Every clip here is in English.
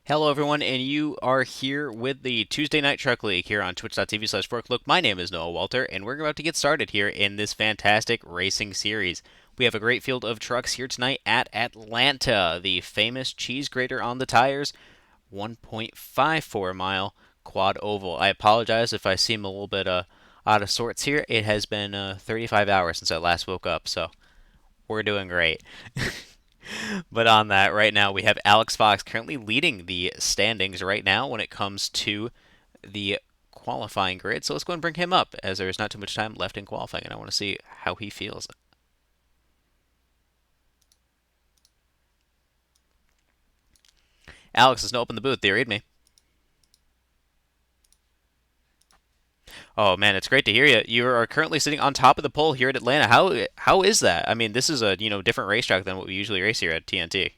Hello, everyone, and you are here with the Tuesday Night Truck League here on twitch.tv/forklook. My name is Noah Walter, and we're about to get started here in this fantastic racing series. We have a great field of trucks here tonight at Atlanta, the famous cheese grater on the tires, 1.54 mile quad oval. I apologize if I seem a little bit out of sorts here. It has been 35 hours since I last woke up, so we're doing great. But on that, right now we have Alex Fox currently leading the standings right now when it comes to the qualifying grid. So let's go and bring him up as there is not too much time left in qualifying, and I want to see how he feels. Alex is now up in the booth. Do you read me? Oh man, it's great to hear you. You are currently sitting on top of the pole here at Atlanta. How is that? I mean, this is a different racetrack than what we usually race here at TNT.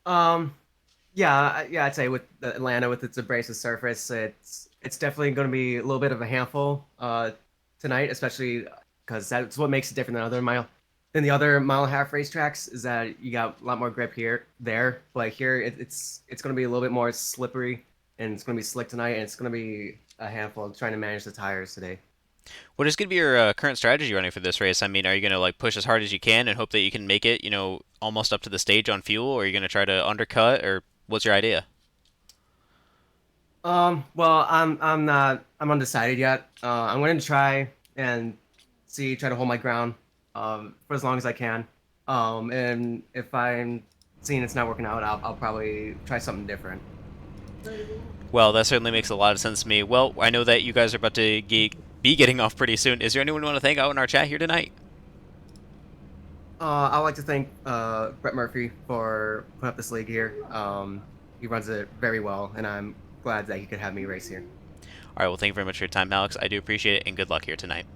Um, yeah, I'd say with Atlanta with its abrasive surface, it's definitely going to be a little bit of a handful tonight, especially because that's what makes it different than the other mile and a half racetracks is that you got a lot more grip there, but here it's going to be a little bit more slippery and it's going to be slick tonight, and it's going to be a handful trying to manage the tires today. What is going to be your current strategy running for this race? I mean, are you going to like push as hard as you can and hope that you can make it, almost up to the stage on fuel, or are you going to try to undercut, or what's your idea? Well, I'm undecided yet. I'm going to try and try to hold my ground, for as long as I can. And if I'm seeing it's not working out, I'll probably try something different. Well, that certainly makes a lot of sense to me. Well, I know that you guys are about to be getting off pretty soon. Is there anyone you want to thank out in our chat here tonight? I'd like to thank Brett Murphy for putting up this league here. He runs it very well, and I'm glad that he could have me race here. All right, well, thank you very much for your time, Alex. I do appreciate it, and good luck here tonight.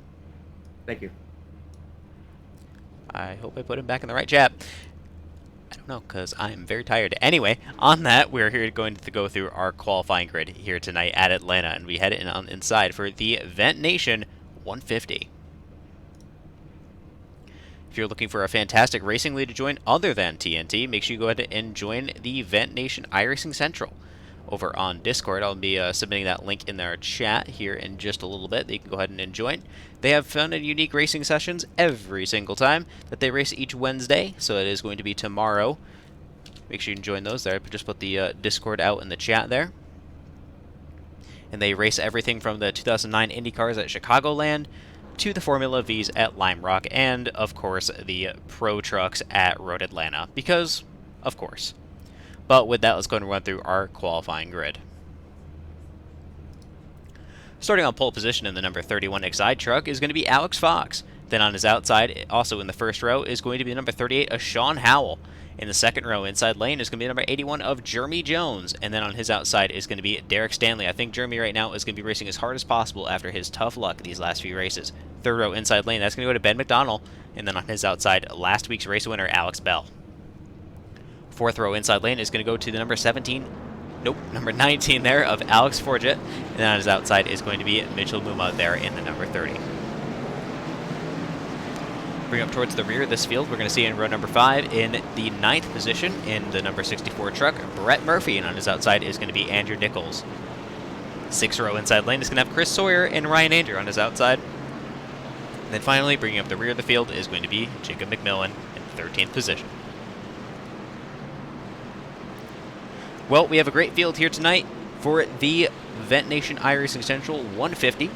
Thank you. I hope I put him back in the right chat. I don't know, because I am very tired. Anyway, on that, we're here going to go through our qualifying grid here tonight at Atlanta, and we head inside for the Ventation 150. If you're looking for a fantastic racing league to join other than TNT, make sure you go ahead and join the Ventation iRacing Central over on Discord. I'll be submitting that link in our chat here in just a little bit. You can go ahead and join. They have fun and unique racing sessions every single time that they race each Wednesday, so it is going to be tomorrow. Make sure you can join those there. Just put the Discord out in the chat there. And they race everything from the 2009 Indy cars at Chicagoland to the Formula Vs at Lime Rock, and of course the Pro Trucks at Road Atlanta, because of course. But with that, let's go ahead and run through our qualifying grid. Starting on pole position in the number 31 Excite truck is going to be Alex Fox. Then on his outside, also in the first row, is going to be number 38 of Sean Howell. In the second row, inside lane, is going to be number 81 of Jeremy Jones. And then on his outside is going to be Derek Stanley. I think Jeremy right now is going to be racing as hard as possible after his tough luck these last few races. Third row, inside lane, that's going to go to Ben Mcdonald. And then on his outside, last week's race winner, Alex Bell. Fourth row, inside lane, is going to go to the number 17. Nope, number 19 there of Alex Forget. And then on his outside is going to be Mitchell Muma there in the number 30. Bring up towards the rear of this field, we're going to see in row number 5 in the 9th position in the number 64 truck, Brett Murphy, and on his outside is going to be Andrew Nichols. 6th row inside lane is going to have Chris Sawyer and Ryan Andrew on his outside. And then finally, bringing up the rear of the field is going to be Jacob McMillan in 13th position. Well, we have a great field here tonight for the Ventation iRacing Central 150.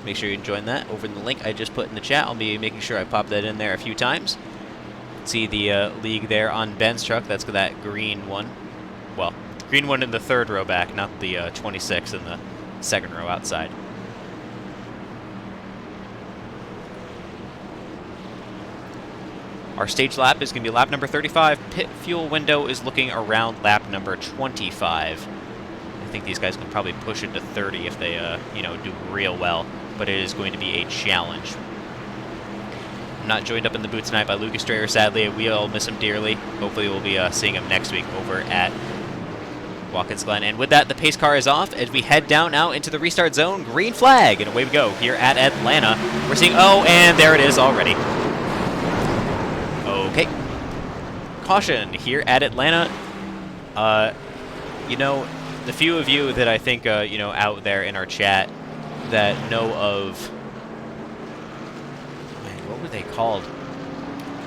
Make sure you can join that over in the link I just put in the chat. I'll be making sure I pop that in there a few times. See the league there on Ben's truck. That's that green one. Well, green one in the third row back, not the 26 in the second row outside. Our stage lap is going to be lap number 35. Pit fuel window is looking around lap number 25. I think these guys can probably push it to 30 if they, do real well. But it is going to be a challenge. I'm not joined up in the booth tonight by Lucas Strayer, sadly. We all miss him dearly. Hopefully we'll be seeing him next week over at Watkins Glen. And with that, the pace car is off as we head down now into the restart zone. Green flag, and away we go here at Atlanta. We're seeing, and there it is already. Okay. Caution here at Atlanta. You know, the few of you that I think, out there in our chat that know of... Man, what were they called?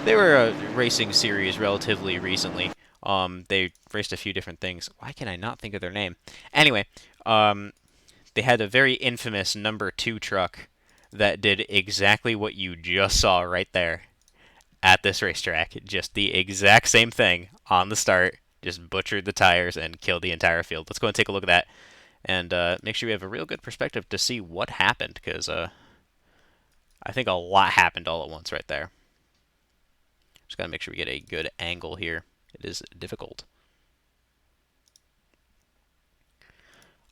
They were a racing series relatively recently. They raced a few different things. Why can I not think of their name? Anyway, they had a very infamous number 2 truck that did exactly what you just saw right there at this racetrack. Just the exact same thing on the start. Just butchered the tires and killed the entire field. Let's go and take a look at that and make sure we have a real good perspective to see what happened, because I think a lot happened all at once right there. Just got to make sure we get a good angle here. It is difficult.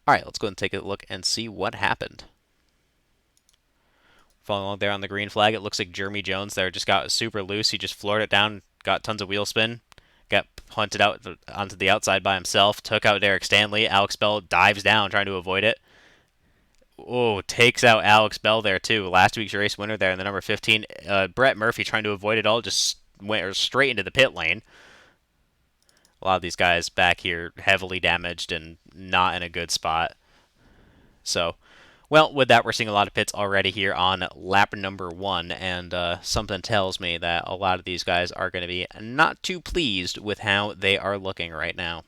All right, let's go and take a look and see what happened. Following along there on the green flag, it looks like Jeremy Jones there just got super loose. He just floored it down, got tons of wheel spin, got punted out onto the outside by himself, took out Derek Stanley. Alex Bell dives down trying to avoid it. Oh, takes out Alex Bell there too. Last week's race winner there in the number 15. Brett Murphy trying to avoid it all, just went straight into the pit lane. A lot of these guys back here heavily damaged and not in a good spot. So, well, with that, we're seeing a lot of pits already here on lap number 1, and something tells me that a lot of these guys are going to be not too pleased with how they are looking right now.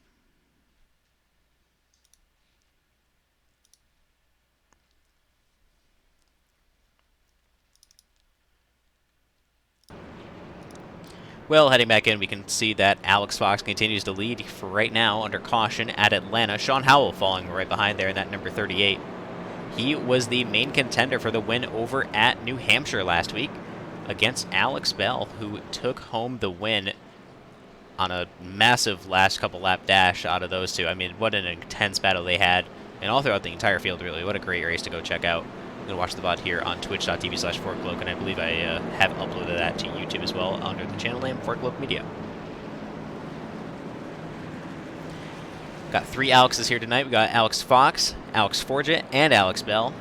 Well, heading back in, we can see that Alex Fox continues to lead for right now under caution at Atlanta. Sean Howell falling right behind there in that number 38. He was the main contender for the win over at New Hampshire last week against Alex Bell, who took home the win on a massive last couple lap dash out of those two. I mean, what an intense battle they had, and all throughout the entire field, really. What a great race to go check out. I'm going to watch the VOD here on twitch.tv/ForkLoke, and I believe I have uploaded that to YouTube as well under the channel name ForkLoke Media. Got 3 Alexes here tonight. We got Alex Fox, Alex Forget, and Alex Bell.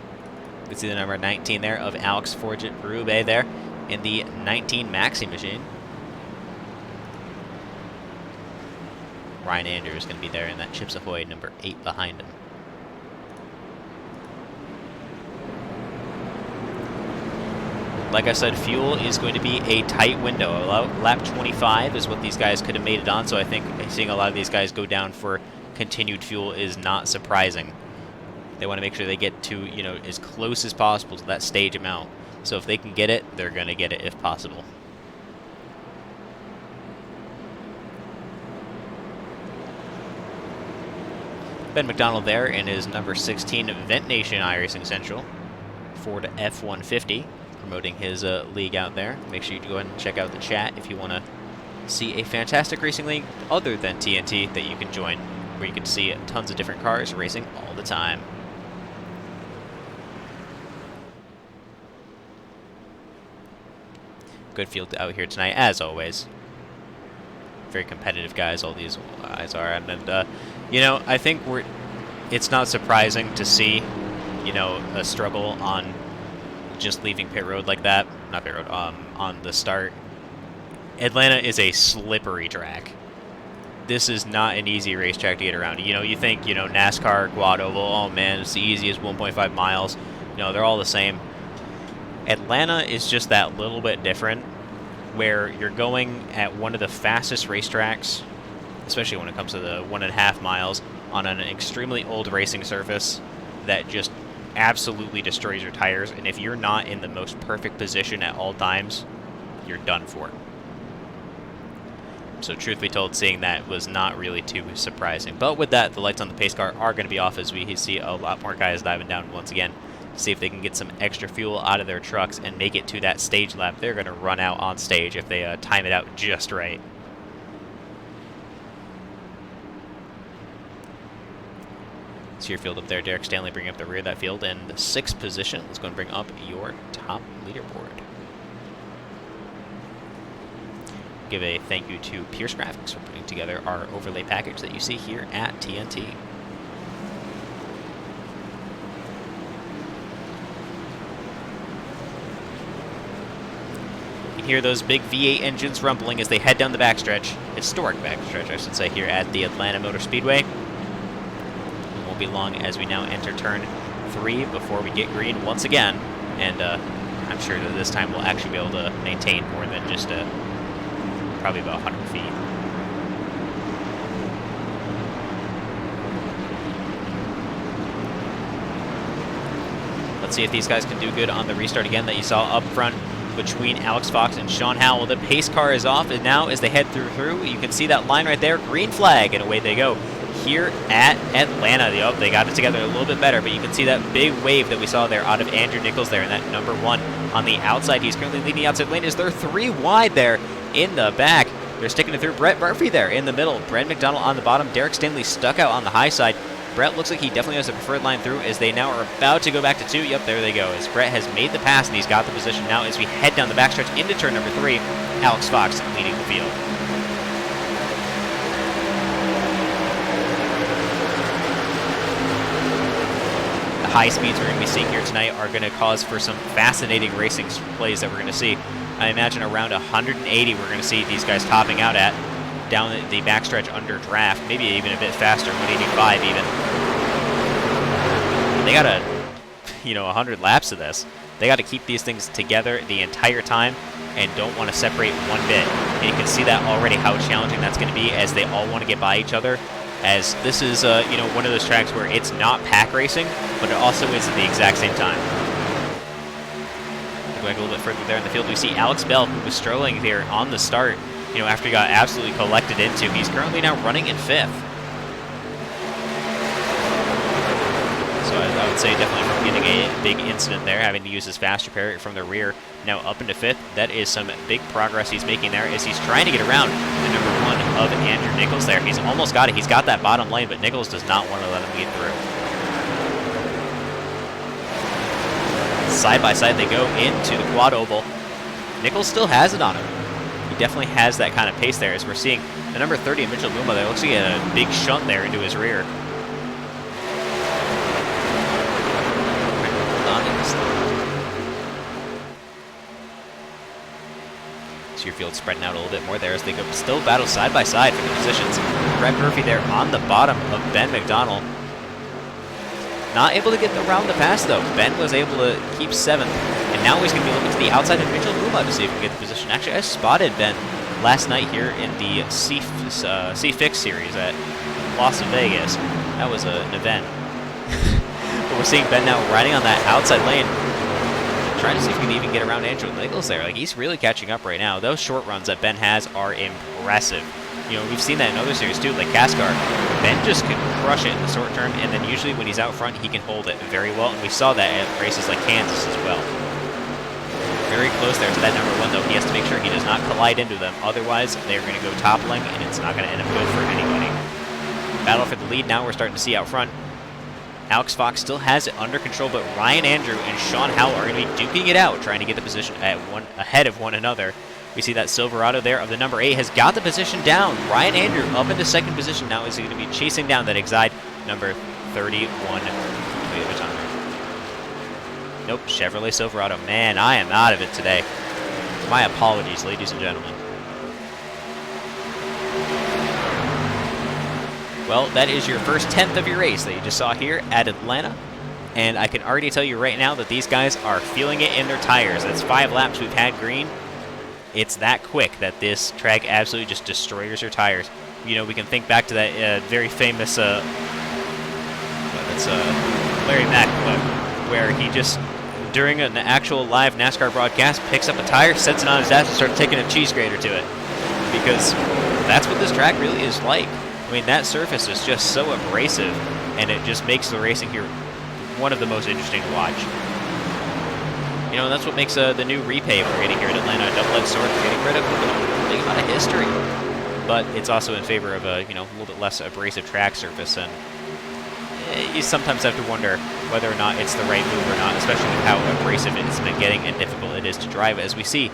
You can see the number 19 there of Alex Forget Berube there in the 19 Maxi machine. Ryan Andrews is going to be there in that Chips Ahoy number 8 behind him. Like I said, fuel is going to be a tight window. Lap 25 is what these guys could have made it on, so I think seeing a lot of these guys go down for continued fuel is not surprising. They want to make sure they get to, as close as possible to that stage amount. So if they can get it, they're going to get it if possible. Ben Mcdonald there in his number 16 Ventation iRacing Central Ford F-150, promoting his league out there. Make sure you go ahead and check out the chat if you want to see a fantastic racing league other than TNT that you can join, where you can see tons of different cars racing all the time. Good field out here tonight, as always. Very competitive guys, all these guys are. And I think it's not surprising to see, a struggle on just leaving pit road like that. Not pit road, on the start. Atlanta is a slippery track. This is not an easy racetrack to get around. You think, NASCAR, Quad Oval, oh man, it's the easiest 1.5 miles. They're all the same. Atlanta is just that little bit different, where you're going at one of the fastest racetracks, especially when it comes to the 1.5 miles, on an extremely old racing surface that just absolutely destroys your tires. And if you're not in the most perfect position at all times, you're done for. So truth be told, seeing that was not really too surprising. But with that, the lights on the pace car are going to be off as we see a lot more guys diving down once again to see if they can get some extra fuel out of their trucks and make it to that stage lap. They're going to run out on stage if they time it out just right. See your field up there. Derek Stanley bringing up the rear of that field in the 6th position. Let's go and bring up your top leaderboard. Give a thank you to Pierce Graphics for putting together our overlay package that you see here at TNT. You can hear those big V8 engines rumbling as they head down the backstretch. Historic backstretch, I should say, here at the Atlanta Motor Speedway. be long as we now enter turn 3 before we get green once again. And I'm sure that this time we'll actually be able to maintain more than just probably about 100 feet. Let's see if these guys can do good on the restart again that you saw up front between Alex Fox and Sean Howell. The pace car is off, and now as they head through, you can see that line right there, green flag, and away they go. Here at Atlanta, they got it together a little bit better, but you can see that big wave that we saw there out of Andrew Nichols there, and that number 1 on the outside. He's currently leading the outside lane. Is there 3 wide there in the back? They're sticking it through. Brett Murphy there in the middle. Brent McDonald on the bottom. Derek Stanley stuck out on the high side. Brett looks like he definitely has a preferred line through as they now are about to go back to 2. Yep, there they go. As Brett has made the pass and he's got the position now as we head down the backstretch into turn number 3. Alex Fox leading the field. The high speeds we're going to be seeing here tonight are going to cause for some fascinating racing plays that we're going to see. I imagine around 180 we're going to see these guys topping out at. Down the backstretch under draft, maybe even a bit faster, 185 even. And they got 100 laps of this. They got to keep these things together the entire time and don't want to separate one bit. And you can see that already how challenging that's going to be as they all want to get by each other. As this is one of those tracks where it's not pack racing, but it also is at the exact same time. Going a little bit further there in the field, we see Alex Bell, who was struggling here on the start. After he got absolutely collected into, he's currently now running in 5th. So I would say definitely from getting a big incident there, having to use his fast repair from the rear, now up into 5th. That is some big progress he's making there as he's trying to get around the number 1 of Andrew Nichols there. He's almost got it. He's got that bottom lane, but Nichols does not want to let him lead through. Side by side they go into the quad oval. Nichols still has it on him. He definitely has that kind of pace there as we're seeing the number 30 Mitchell Muma there. Looks like he had a big shunt there into his rear. So your field spreading out a little bit more there as they go still battle side by side for the positions. Brett Murphy there on the bottom of Ben McDonald. Not able to get around the pass though. Ben was able to keep 7th, and now he's going to be looking to the outside of Mitchell Muma to see if he can get the position. Actually, I spotted Ben last night here in the C-Fix series at Las Vegas. That was an event. But we're seeing Ben now riding on that outside lane, trying to see if he can even get around Andrew Nichols there. Like, he's really catching up right now. Those short runs that Ben has are impressive. We've seen that in other series too, like Cascar. Ben just can crush it in the short term, and then usually when he's out front, he can hold it very well, and we saw that at races like Kansas as well. Very close there to that number 1, though. He has to make sure he does not collide into them. Otherwise, they're going to go toppling, and it's not going to end up good for anybody. Battle for the lead now we're starting to see out front. Alex Fox still has it under control, but Ryan Andrew and Sean Howell are going to be duking it out, trying to get the position ahead of one another. We see that Silverado there of the number 8 has got the position down. Ryan Andrew up into 2nd position now is going to be chasing down that Exide number 31. Nope, Chevrolet Silverado. Man, I am out of it today. My apologies, ladies and gentlemen. Well, that is your first 10th of your race that you just saw here at Atlanta. And I can already tell you right now that these guys are feeling it in their tires. That's 5 laps we've had green. It's that quick that this track absolutely just destroys your tires. We can think back to that very famous Larry Mack clip, where he just, during an actual live NASCAR broadcast, picks up a tire, sets it on his ass, and starts taking a cheese grater to it. Because that's what this track really is like. I mean, that surface is just so abrasive, and it just makes the racing here one of the most interesting to watch. That's what makes the new repave we're getting here in Atlanta a double-edged sword. We're getting rid of a big amount of history, but it's also in favor of a little bit less abrasive track surface, and you sometimes have to wonder whether or not it's the right move or not, especially with how abrasive it's been getting and difficult it is to drive. As we see,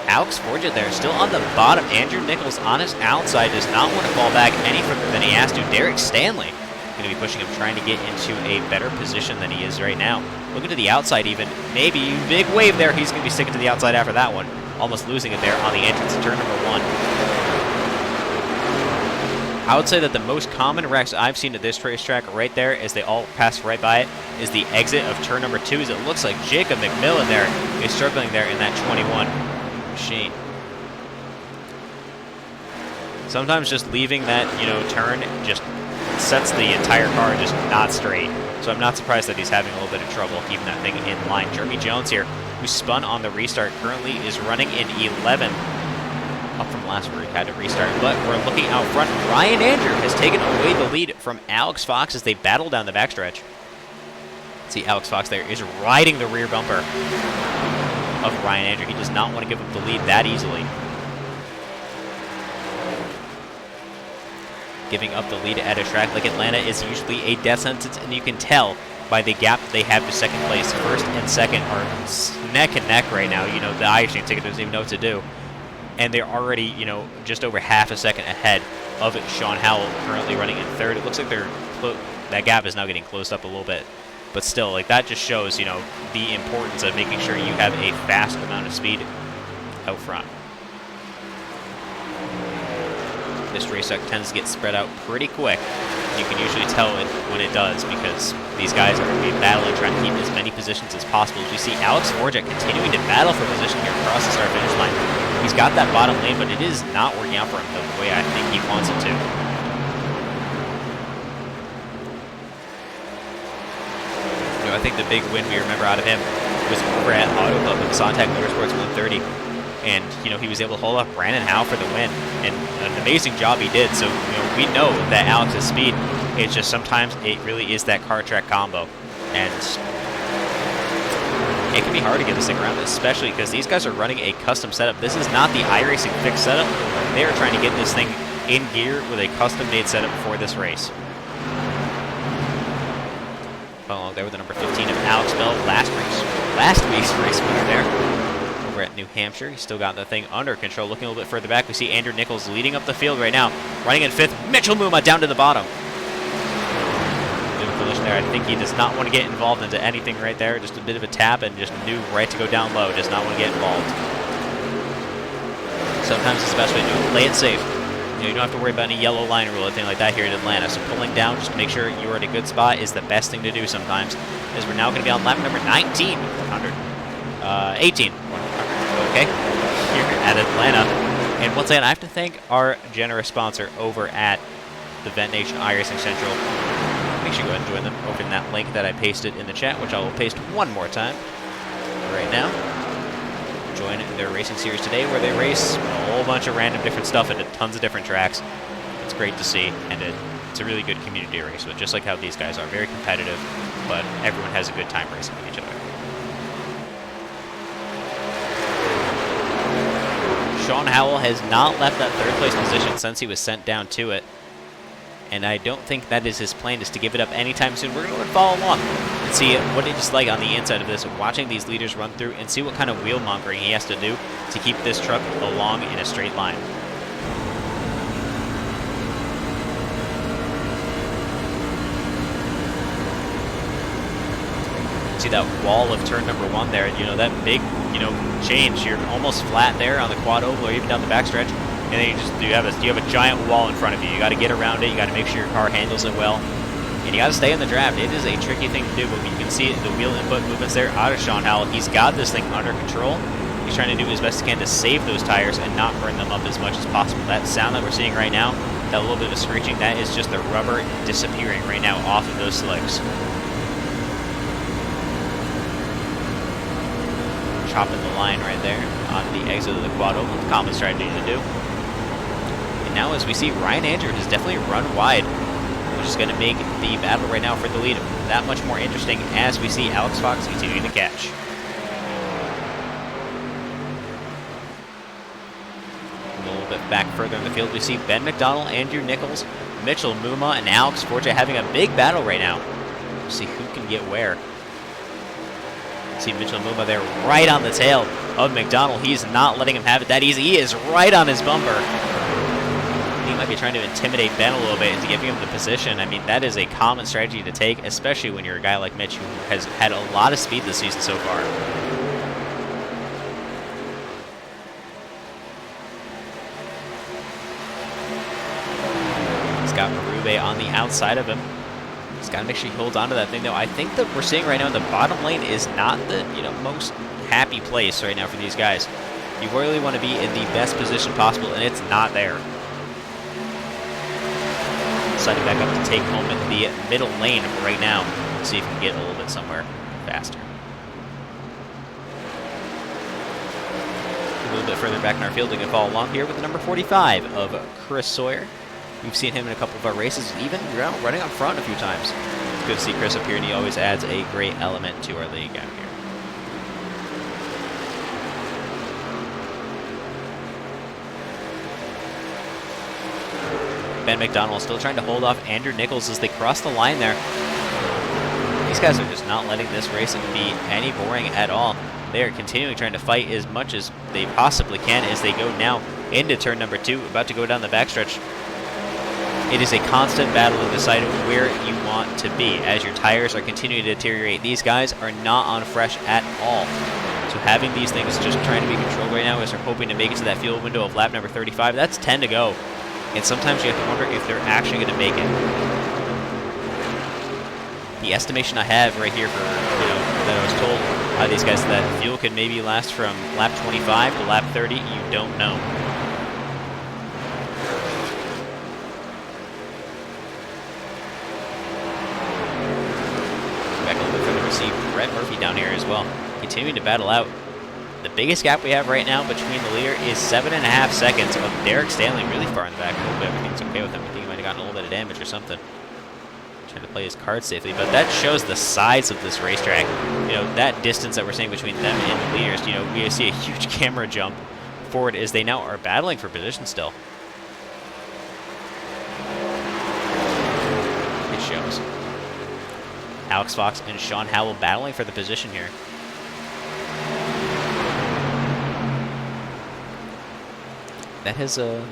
Alex Forget there, still on the bottom. Andrew Nichols on his outside does not want to fall back any further than he has to. Derek Stanley going to be pushing him, trying to get into a better position than he is right now. Looking to the outside even. Maybe big wave there. He's going to be sticking to the outside after that one. Almost losing it there on the entrance to turn number 1. I would say that the most common wrecks I've seen at this racetrack right there, as they all pass right by it, is the exit of turn number 2. As it looks like Jacob McMillan there is struggling there in that 21 machine. Sometimes just leaving that, turn just sets the entire car just not straight. So I'm not surprised that he's having a little bit of trouble keeping that thing in line. Jeremy Jones here, who spun on the restart, currently is running in 11th. Up from last where he had to restart, but we're looking out front. Ryan Andrew has taken away the lead from Alex Fox as they battle down the backstretch. See, Alex Fox there is riding the rear bumper of Ryan Andrew. He does not want to give up the lead that easily. Giving up the lead at a track like Atlanta is usually a death sentence, and you can tell by the gap that they have to second place. First and second are neck and neck right now. The Irishing ticket doesn't even know what to do. And they're already, just over half a second ahead of Sean Howell, currently running in third. It looks like that gap is now getting closed up a little bit. But still, that just shows, the importance of making sure you have a fast amount of speed out front. This racetrack tends to get spread out pretty quick. You can usually tell it when it does, because these guys are going to be battling, trying to keep as many positions as possible. As we see Alex Forjak continuing to battle for position here across the start-finish line. He's got that bottom lane, but it is not working out for him the way I think he wants it to. I think the big win we remember out of him was over at Auto Club with Sontag Motorsports 130. And, he was able to hold off Brandon Howe for the win. And an amazing job he did. So, we know that Alex's speed, it's just sometimes it really is that car-track combo. And it can be hard to get this thing around, especially because these guys are running a custom setup. This is not the iRacing fixed setup. They are trying to get this thing in gear with a custom-made setup for this race. Following there with the number 15 of Alex Bell, last week's race winner there. At New Hampshire. He's still got that thing under control. Looking a little bit further back, we see Andrew Nichols leading up the field right now. Running in 5th, Mitchell Muma down to the bottom. New collision there. I think he does not want to get involved into anything right there. Just a bit of a tap and just knew right to go down low. Does not want to get involved. Sometimes it's the best way to do it. Play it safe. You don't have to worry about any yellow line rule or anything like that here in Atlanta. So pulling down just to make sure you're at a good spot is the best thing to do sometimes. As we're now going to be on lap number 19, 18. Okay, here at Atlanta. And once again, I have to thank our generous sponsor over at the Ventation iRacing Central. Make sure you go ahead and join them over in that link that I pasted in the chat, which I will paste one more time right now. Join their racing series today where they race a whole bunch of random different stuff at tons of different tracks. It's great to see, and it's a really good community race, but just like how these guys are, very competitive, but everyone has a good time racing with each other. Sean Howell has not left that third place position since he was sent down to it. And I don't think that is his plan, is to give it up anytime soon. We're going to follow along and see what it's like on the inside of this, watching these leaders run through and see what kind of wheel mongering he has to do to keep this truck along in a straight line. See that wall of turn number 1 there, that big, change. You're almost flat there on the quad oval or even down the backstretch, and then you have a giant wall in front of you. You got to get around it. You got to make sure your car handles it well, and you got to stay in the draft. It is a tricky thing to do, but you can see the wheel input movements there out of Sean Howell. He's got this thing under control. He's trying to do his best he can to save those tires and not burn them up as much as possible. That sound that we're seeing right now, that little bit of screeching, that is just the rubber disappearing right now off of those slicks. Chopping the line right there on the exit of the quad oval. Common strategy to do. And now as we see, Ryan Andrew has definitely run wide, which is going to make the battle right now for the lead that much more interesting as we see Alex Fox continuing to catch. A little bit back further in the field, we see Ben McDonald, Andrew Nichols, Mitchell Muma, and Alex Forja having a big battle right now. We'll see who can get where. See Mitchell Muma there right on the tail of McDonald. He's not letting him have it that easy. He is right on his bumper. He might be trying to intimidate Ben a little bit into giving him the position. I mean, that is a common strategy to take, especially when you're a guy like Mitch who has had a lot of speed this season so far. got Marube on the outside of him. Just got to make sure he holds on to that thing, though. I think that we're seeing right now the bottom lane is not the most happy place right now for these guys. You really want to be in the best position possible, and it's not there. Sliding back up to take home in the middle lane right now. See if we can get a little bit somewhere faster. A little bit further back in our field, we can follow along here with the number 45 of Chris Sawyer. We've seen him in a couple of our races, even running up front a few times. It's good to see Chris up here, and he always adds a great element to our league out here. Ben Mcdonald still trying to hold off Andrew Nichols as they cross the line there. These guys are just not letting this racing be any boring at all. They are continuing trying to fight as much as they possibly can as they go now into turn number 2, about to go down the backstretch. It is a constant battle to decide where you want to be as your tires are continuing to deteriorate. These guys are not on fresh at all. So having these things just trying to be controlled right now as they're hoping to make it to that fuel window of lap number 35. That's 10 to go. And sometimes you have to wonder if they're actually going to make it. The estimation I have right here for, that I was told by these guys that fuel could maybe last from lap 25 to lap 30, you don't know. Back a little bit further, we see Brett Murphy down here as well, continuing to battle out. The biggest gap we have right now between the leader is 7.5 seconds of Derek Stanley really far in the back. I hope everything's okay with him. I think he might have gotten a little bit of damage or something. Trying to play his cards safely, but that shows the size of this racetrack. That distance that we're seeing between them and the leaders, we see a huge camera jump forward as they now are battling for position still. It shows. Alex Fox and Sean Howell battling for the position here. That has allowed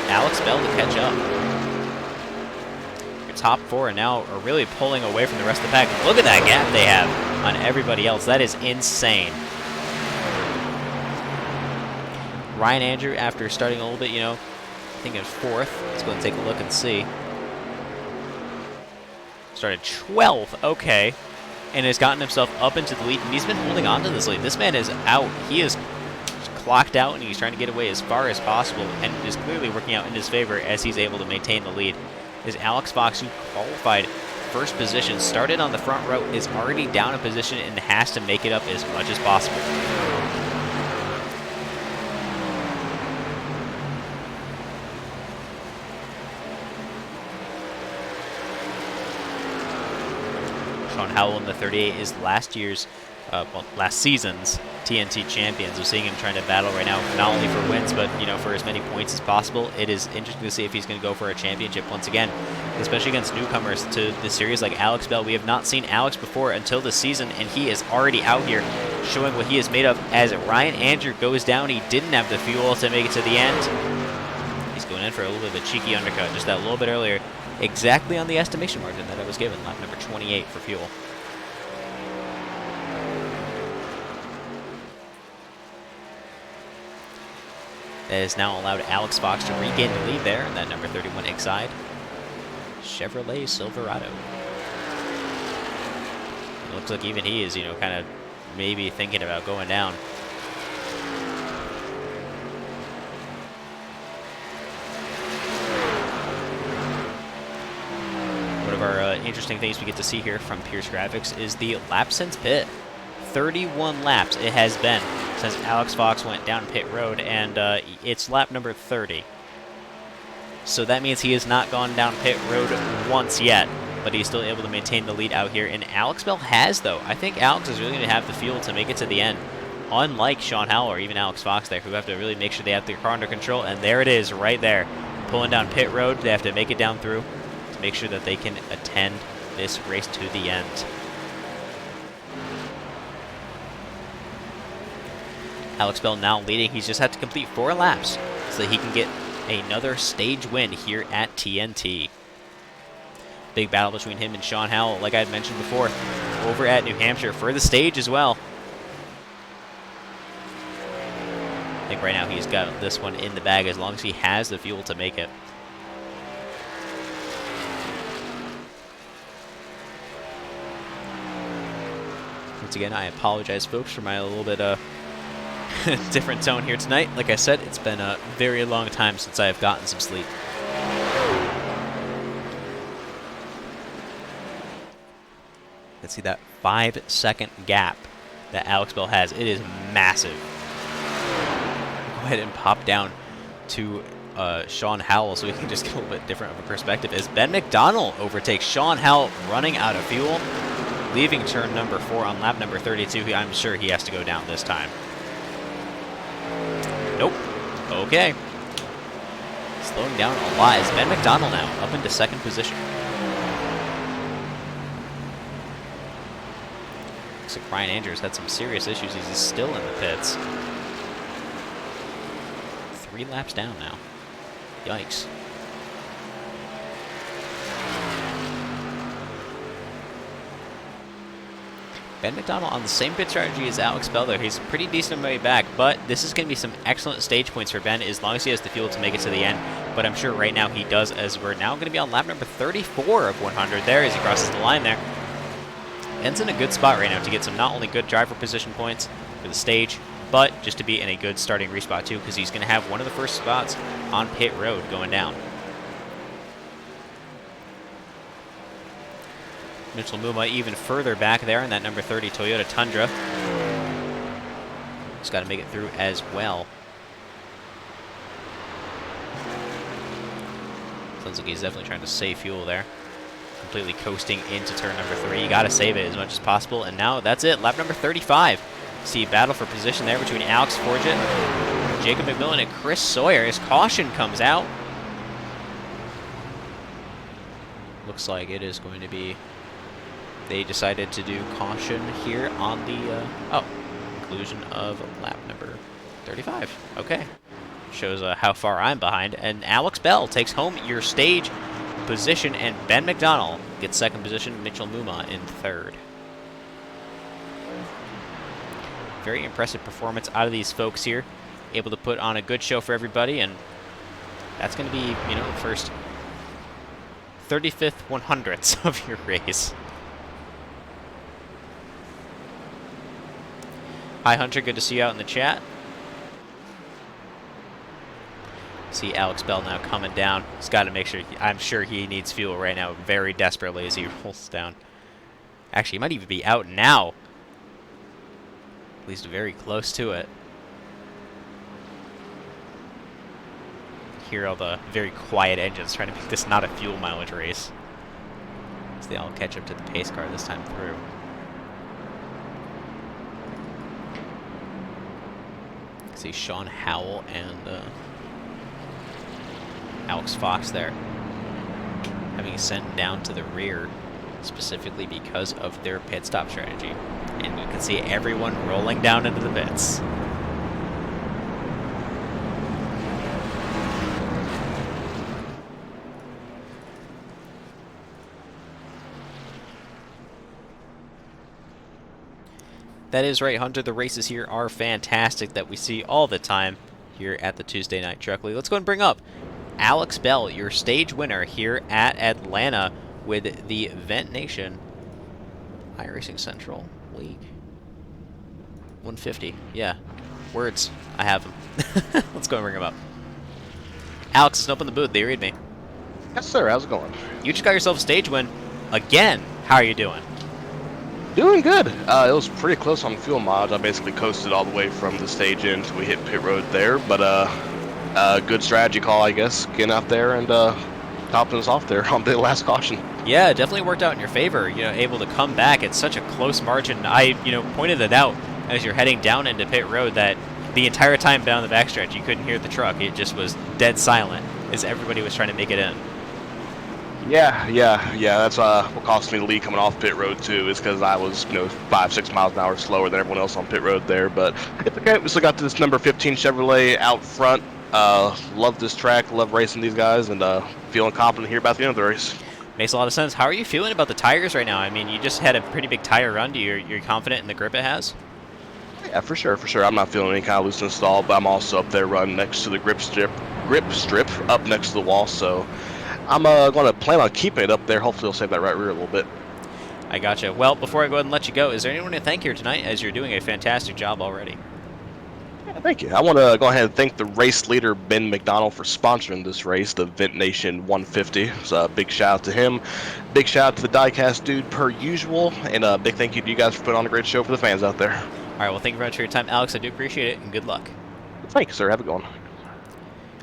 Alex Bell to catch up. Your top 4 now are really pulling away from the rest of the pack. Look at that gap they have on everybody else. That is insane. Ryan Andrew, after starting a little bit, I think in 4th. Let's go and take a look and see. Started 12th, okay. And has gotten himself up into the lead, and he's been holding on to this lead. This man is out. He is clocked out, and he's trying to get away as far as possible, and is clearly working out in his favor as he's able to maintain the lead. Is Alex Fox, who qualified first position, started on the front row, is already down a position and has to make it up as much as possible. Sean Howell in the 38 is last season's TNT champions. We're seeing him trying to battle right now, not only for wins, but for as many points as possible. It is interesting to see if he's going to go for a championship once again, especially against newcomers to the series like Alex Bell. We have not seen Alex before until this season, and he is already out here showing what he is made of. As Ryan Andrew goes down, he didn't have the fuel to make it to the end. He's going in for a little bit of a cheeky undercut just that little bit earlier, exactly on the estimation margin that I was given, lap number 28 for fuel. That has now allowed Alex Fox to regain the lead there in that number 31 Exide Chevrolet Silverado. It looks like even he is, kind of maybe thinking about going down. One of our interesting things we get to see here from Pierce Graphics is the lap since pit. 31 laps it has been since Alex Fox went down pit road, and it's lap number 30. So that means he has not gone down pit road once yet, but he's still able to maintain the lead out here. And Alex Bell has, though. I think Alex is really going to have the fuel to make it to the end, unlike Sean Howell or even Alex Fox there, who have to really make sure they have their car under control. And there it is right there, pulling down pit road. They have to make it down through to make sure that they can attend this race to the end. Alex Bell now leading. He's just had to complete 4 laps so that he can get another stage win here at TNT. Big battle between him and Sean Howell, like I had mentioned before, over at New Hampshire for the stage as well. think right now he's got this one in the bag as long as he has the fuel to make it. Once again, I apologize, folks, for my little bit different tone here tonight. Like I said, it's been a very long time since I have gotten some sleep. Let's see that 5-second gap that Alex Bell has. It is massive. Go ahead and pop down to Sean Howell so we can just get a little bit different of a perspective as Ben Mcdonald overtakes Sean Howell running out of fuel, leaving turn number 4 on lap number 32. I'm sure he has to go down this time. Nope. Okay. Slowing down a lot is Ben Mcdonald now up into 2nd position. Looks like Ryan Andrews had some serious issues. He's still in the pits. 3 laps down now. Yikes. Ben Mcdonald on the same pit strategy as Alex Bell there. He's a pretty decent way back, but this is going to be some excellent stage points for Ben as long as he has the fuel to make it to the end. But I'm sure right now he does, as we're now going to be on lap number 34 of 100 there as he crosses the line there. Ben's in a good spot right now to get some not only good driver position points for the stage, but just to be in a good starting respot too, because he's going to have one of the first spots on pit road going down. Mitchell Muma even further back there in that number 30 Toyota Tundra. Just got to make it through as well. Sounds like he's definitely trying to save fuel there. Completely coasting into turn number 3. You got to save it as much as possible. And now that's it. Lap number 35. See battle for position there between Alex Forget, Jacob McMillan, and Chris Sawyer as caution comes out. Looks like it is going to be... They decided to do caution here on the, conclusion of lap number 35. Okay. Shows how far I'm behind. And Alex Bell takes home your stage position, and Ben McDonald gets 2nd position, Mitchell Muma in 3rd. Very impressive performance out of these folks here. Able to put on a good show for everybody, and that's going to be, you know, the first 35th 100ths of your race. Hi, Hunter. Good to see you out in the chat. See Alex Bell now coming down. He's got to make sure. I'm sure he needs fuel right now very desperately as he rolls down. Actually, he might even be out now. At least very close to it. Hear all the very quiet engines trying to make this not a fuel mileage race. So they all catch up to the pace car this time through. See Sean Howell and Alex Fox there having sent down to the rear specifically because of their pit stop strategy. And you can see everyone rolling down into the pits. That is right, Hunter. The races here are fantastic that we see all the time here at the Tuesday Night Truck League. Let's go and bring up Alex Bell, your stage winner here at Atlanta with the Ventation iRacing Central League. 150. Yeah. Words. I have them. Let's go and bring him up. Alex, it's open the booth. They read me. Yes, sir. How's it going? You just got yourself a stage win again. How are you doing? Doing good. It was pretty close on fuel mileage. I basically coasted all the way from the stage in until we hit pit road there. But good strategy call, I guess. Getting out there and topping us off there on the last caution. Yeah, it definitely worked out in your favor. You know, able to come back at such a close margin. I, pointed it out as you're heading down into pit road that the entire time down the backstretch you couldn't hear the truck. It just was dead silent as everybody was trying to make it in. Yeah. That's what cost me the lead coming off pit road too. Is because I was 5-6 miles an hour slower than everyone else on pit road there. But it's okay. We still got this number 15 Chevrolet out front. Love this track. Love racing these guys, and feeling confident here about the end of the race. Makes a lot of sense. How are you feeling about the tires right now? I mean, you just had a pretty big tire run. You're confident in the grip it has? Yeah, for sure, for sure. I'm not feeling any kind of looseness at all, but I'm also up there running next to the grip strip up next to the wall, so I'm going to plan on keeping it up there. Hopefully, it'll save that right rear a little bit. I gotcha. Well, before I go ahead and let you go, is there anyone to thank here tonight, as you're doing a fantastic job already? Yeah, thank you. I want to go ahead and thank the race leader, Ben Mcdonald, for sponsoring this race, the Ventation 150. So big shout out to him. Big shout out to the diecast dude, per usual. And a big thank you to you guys for putting on a great show for the fans out there. All right, well, thank you very much for your time, Alex. I do appreciate it, and good luck. Thank you, sir. Have a good one. All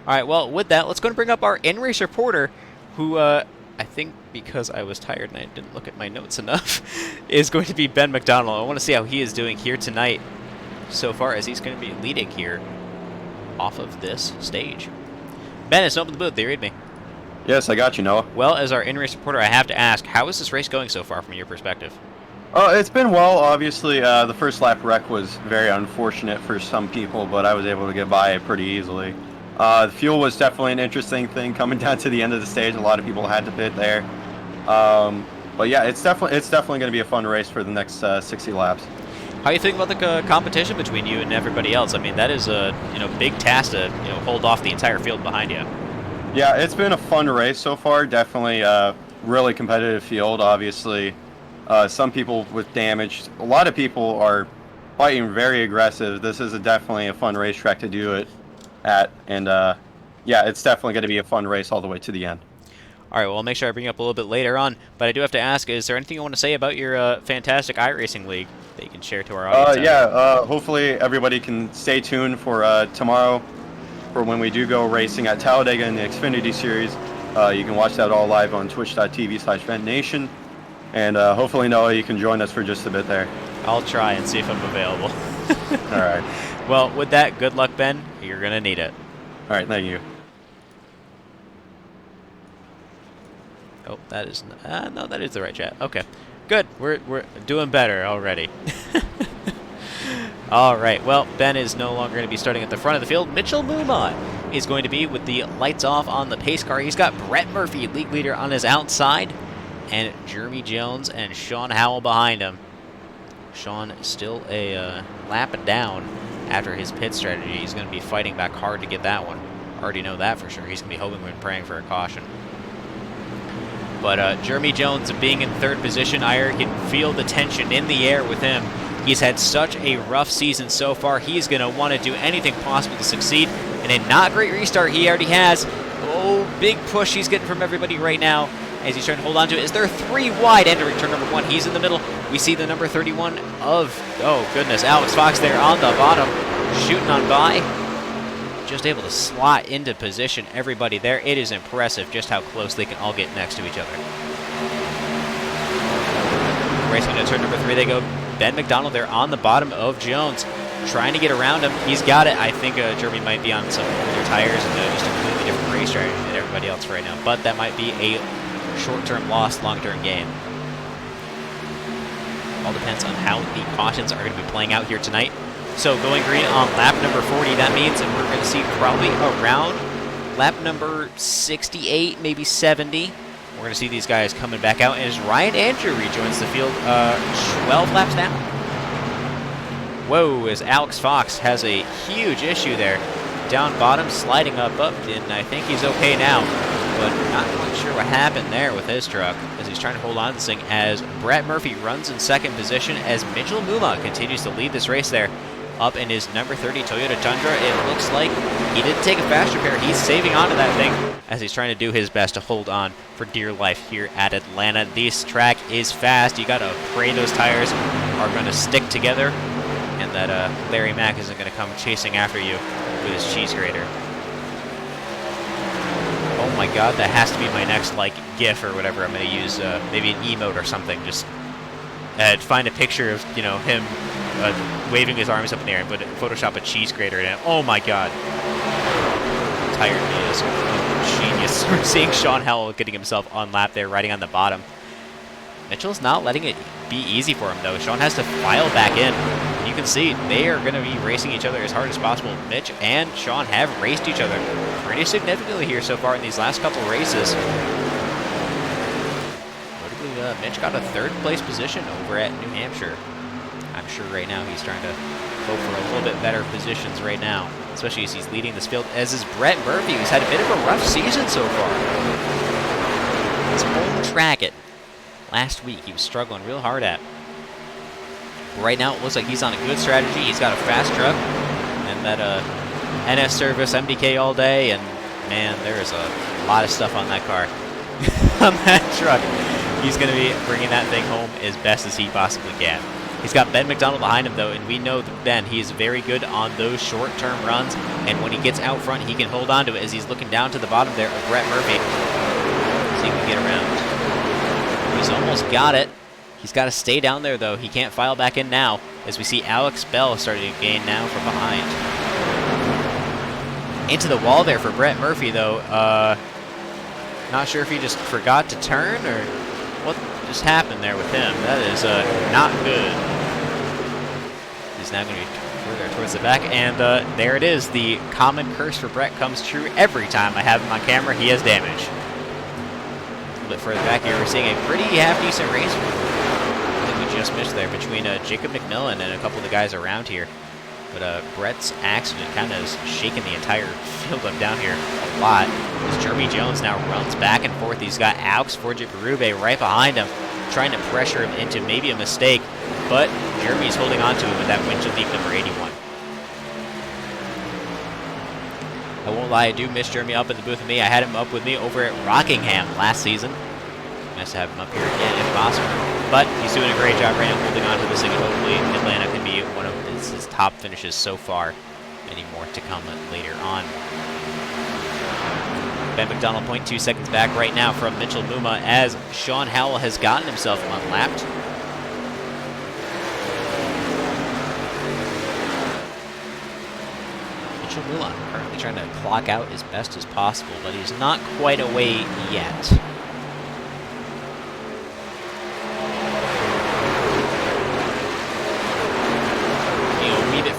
right, well, with that, let's go and bring up our in-race reporter, who, I think because I was tired and I didn't look at my notes enough, is going to be Ben Mcdonald. I want to see how he is doing here tonight so far, as he's going to be leading here off of this stage. Ben, it's open the booth. Do you read me? Yes, I got you, Noah. Well, as our in-race reporter, I have to ask, how is this race going so far from your perspective? It's been well. Obviously, the first lap wreck was very unfortunate for some people, but I was able to get by it pretty easily. The fuel was definitely an interesting thing coming down to the end of the stage. A lot of people had to pit there. But yeah, it's definitely going to be a fun race for the next 60 laps. How are you thinking about the competition between you and everybody else? I mean, that is a big task to hold off the entire field behind you. Yeah, it's been a fun race so far. Definitely really competitive field. Obviously, some people with damage. A lot of people are fighting very aggressive. This is definitely a fun racetrack to do it at, and yeah, it's definitely going to be a fun race all the way to the end. All right, well, I'll make sure I bring you up a little bit later on, but I do have to ask, is there anything you want to say about your fantastic iRacing League that you can share to our audience? Hopefully everybody can stay tuned for tomorrow for when we do go racing at Talladega in the Xfinity Series. You can watch that all live on twitch.tv/Ventation, and hopefully, Noah, you can join us for just a bit there. I'll try and see if I'm available. All right. Well, with that, good luck, Ben. You're going to need it. All right, thank you. Oh, that is no, that is the right chat. Okay, good. We're doing better already. All right. Well, Ben is no longer going to be starting at the front of the field. Mitchell Mumont is going to be with the lights off on the pace car. He's got Brett Murphy, league leader, on his outside, and Jeremy Jones and Sean Howell behind him. Sean still a lap down after his pit strategy. He's going to be fighting back hard to get that one. Already know that for sure. He's going to be hoping and praying for a caution. But Jeremy Jones being in third position, I can feel the tension in the air with him. He's had such a rough season so far. He's going to want to do anything possible to succeed. And a not great restart he already has. Oh, big push he's getting from everybody right now as he's trying to hold on to it. Is there 3 wide entering turn number 1? He's in the middle. We see the number 31 of, oh goodness, Alex Fox there on the bottom, shooting on by. Just able to slot into position everybody there. It is impressive just how close they can all get next to each other. Racing to turn number 3 they go. Ben Mcdonald there on the bottom of Jones, trying to get around him. He's got it. I think Jeremy might be on some older tires and just a completely different race strategy than everybody else right now. But that might be a short-term loss, long-term gain. All depends on how the cautions are going to be playing out here tonight. So going green on lap number 40, that means that we're going to see probably around lap number 68, maybe 70. We're going to see these guys coming back out as Ryan Andrew rejoins the field 12 laps down. Whoa, as Alex Fox has a huge issue there. Down bottom, sliding up, and I think he's okay now. But not quite sure what happened there with his truck as he's trying to hold on to this thing as Brett Murphy runs in second position as Mitchell Mumont continues to lead this race there. Up in his number 30 Toyota Tundra, it looks like he didn't take a fast repair. He's saving onto that thing as he's trying to do his best to hold on for dear life here at Atlanta. This track is fast. You gotta pray those tires are gonna stick together and that Larry Mack isn't gonna come chasing after you with his cheese grater. Oh my god, that has to be my next GIF or whatever I'm gonna use. Maybe an emote or something. Just find a picture of him waving his arms up in the air and Photoshop a cheese grater in it. Oh my god. Tired me is genius. We're seeing Sean Howell getting himself on lap there, riding on the bottom. Mitchell's not letting it be easy for him though. Sean has to file back in. You can see they are going to be racing each other as hard as possible. Mitch and Sean have raced each other pretty significantly here so far in these last couple races. Notably, Mitch got a third place position over at New Hampshire. I'm sure right now he's trying to hope for a little bit better positions right now, especially as he's leading this field, as is Brett Murphy, who's had a bit of a rough season so far. His home track it last week, he was struggling real hard at. But right now, it looks like he's on a good strategy. He's got a fast truck, and that NS service, MDK all day, and man, there is a lot of stuff on that car, on that truck. He's going to be bringing that thing home as best as he possibly can. He's got Ben Mcdonald behind him, though, and we know that Ben, he is very good on those short-term runs, and when he gets out front, he can hold on to it as he's looking down to the bottom there of Brett Murphy. See if he can get around. He's almost got it. He's got to stay down there, though. He can't file back in now, as we see Alex Bell starting to gain now from behind. Into the wall there for Brett Murphy, though. Not sure if he just forgot to turn, or what just happened there with him. That is not good. He's now going to be further towards the back, and there it is. The common curse for Brett comes true every time I have him on camera. He has damage. A little bit further back here, we're seeing a pretty half-decent race. I think we just missed there between Jacob McMillan and a couple of the guys around here. But Brett's accident kind of has shaken the entire field up down here a lot. As Jeremy Jones now runs back and forth. He's got Alex Forget-Berube right behind him, trying to pressure him into maybe a mistake. But Jeremy's holding on to him with that windshield leap number 81. I won't lie, I do miss Jeremy up in the booth with me. I had him up with me over at Rockingham last season. Nice to have him up here again if possible. But he's doing a great job right now holding on to this thing, and hopefully Atlanta can be one of his top finishes so far. Many more to come later on. Ben McDonald 0.2 seconds back right now from Mitchell Muma as Sean Howell has gotten himself unlapped. Mitchell Muma currently trying to clock out as best as possible, but he's not quite away yet.